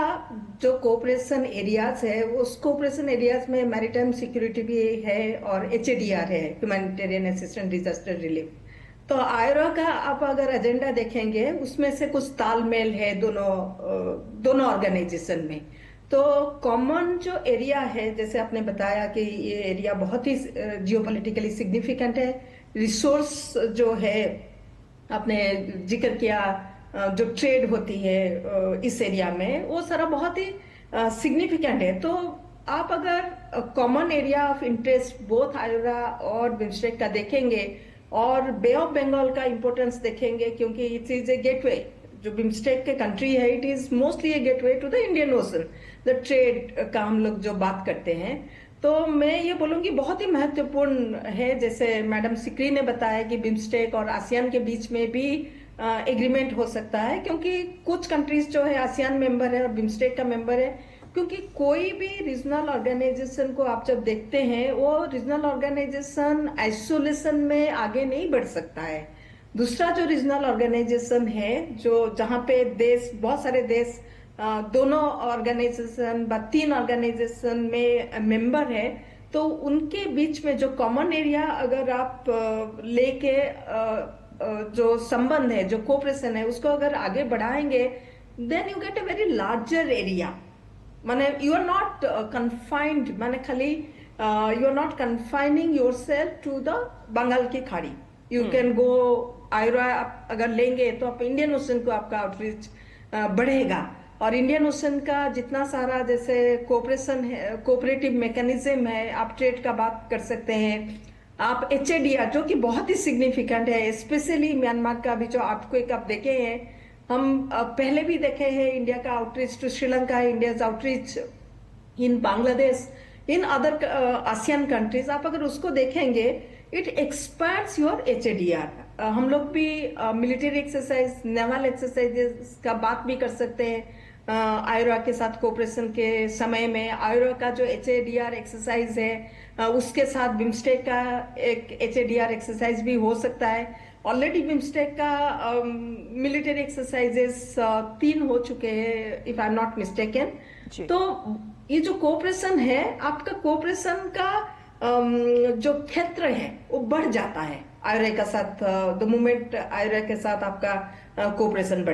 जो कोऑपरेशन एरियाज है, उस कोऑपरेशन एरियाज में मैरिटाइम सिक्योरिटी भी है और HADR है, ह्यूमैनिटेरियन असिस्टेंट डिजास्टर रिलीफ। तो IORA का आप अगर एजेंडा देखेंगे उसमें से कुछ तालमेल है दोनों ऑर्गेनाइजेशन में। तो कॉमन जो एरिया है, जैसे आपने बताया कि ये एरिया बहुत ही जियोपॉलिटिकली सिग्निफिकेंट है। रिसोर्स जो है, आपने जिक्र किया, जो ट्रेड होती है इस एरिया में, वो सारा बहुत ही सिग्निफिकेंट है। तो आप अगर common area of interest both IORA और बिम्स्टेक का देखेंगे और बे ऑफ बंगाल का इंपॉर्टेंस देखेंगे, क्योंकि इट इज ए गेटवे, जो बिम्स्टेक के कंट्री है, it is mostly a gateway to the Indian Ocean, the trade का हम लोग जो बात करते हैं। तो मैं ये बोलूंगी बहुत ही महत्वपूर्ण है। जैसे मैडम सिकरी ने बताया कि बिम्स्टेक और आसियान के बीच में भी एग्रीमेंट हो सकता है, क्योंकि कुछ कंट्रीज जो है आसियान मेंबर है और बिम्स्टेक का मेंबर है। क्योंकि कोई भी रीजनल ऑर्गेनाइजेशन को आप जब देखते हैं, वो रीजनल ऑर्गेनाइजेशन आइसोलेशन में आगे नहीं बढ़ सकता है। दूसरा जो रीजनल ऑर्गेनाइजेशन है, जो जहां पे देश, बहुत सारे देश दोनों ऑर्गेनाइजेशन 3 ऑर्गेनाइजेशन में मेंबर है, तो उनके बीच में जो कॉमन एरिया अगर आप लेके जो संबंध है, जो कोऑपरेशन है, उसको अगर आगे बढ़ाएंगे, then you get a very larger area. माने यू आर नॉट कन्फाइंड, माने खाली you are not confining yourself to the Bengal की खाड़ी। यू कैन गो, IORA अगर लेंगे तो आप इंडियन ओशन को आपका आउटरीच बढ़ेगा। और इंडियन ओशन का जितना सारा जैसे कोऑपरेशन है, कोऑपरेटिव मैकेनिज्म है, आप ट्रेड का बात कर सकते हैं, आप HADR जो कि बहुत ही सिग्निफिकेंट है, स्पेशली म्यांमार का भी जो अर्थक्वेक आप देखे हैं, हम पहले भी देखे हैं इंडिया का outreach to Sri Lanka, India's outreach in Bangladesh, in other ASEAN countries. आप अगर उसको देखेंगे, इट एक्सपैंड्स योर HADR। हम लोग भी मिलिट्री एक्सरसाइज, नेवल एक्सरसाइजेस का बात भी कर सकते हैं IORA के साथ कोऑपरेशन के समय में। IORA का जो HADR एक्सरसाइज है, उसके साथ बिम्स्टेक का एक HADR एक्सरसाइज भी हो सकता है। ऑलरेडी बिम्स्टेक का मिलिट्री एक्सरसाइजेस 3 हो चुके हैं, if I am not mistaken. तो ये जो कोऑपरेशन है, आपका कोऑपरेशन का जो क्षेत्र है वो बढ़ जाता है IORA के साथ। द मोमेंट IORA के साथ आपका कोऑपरेशन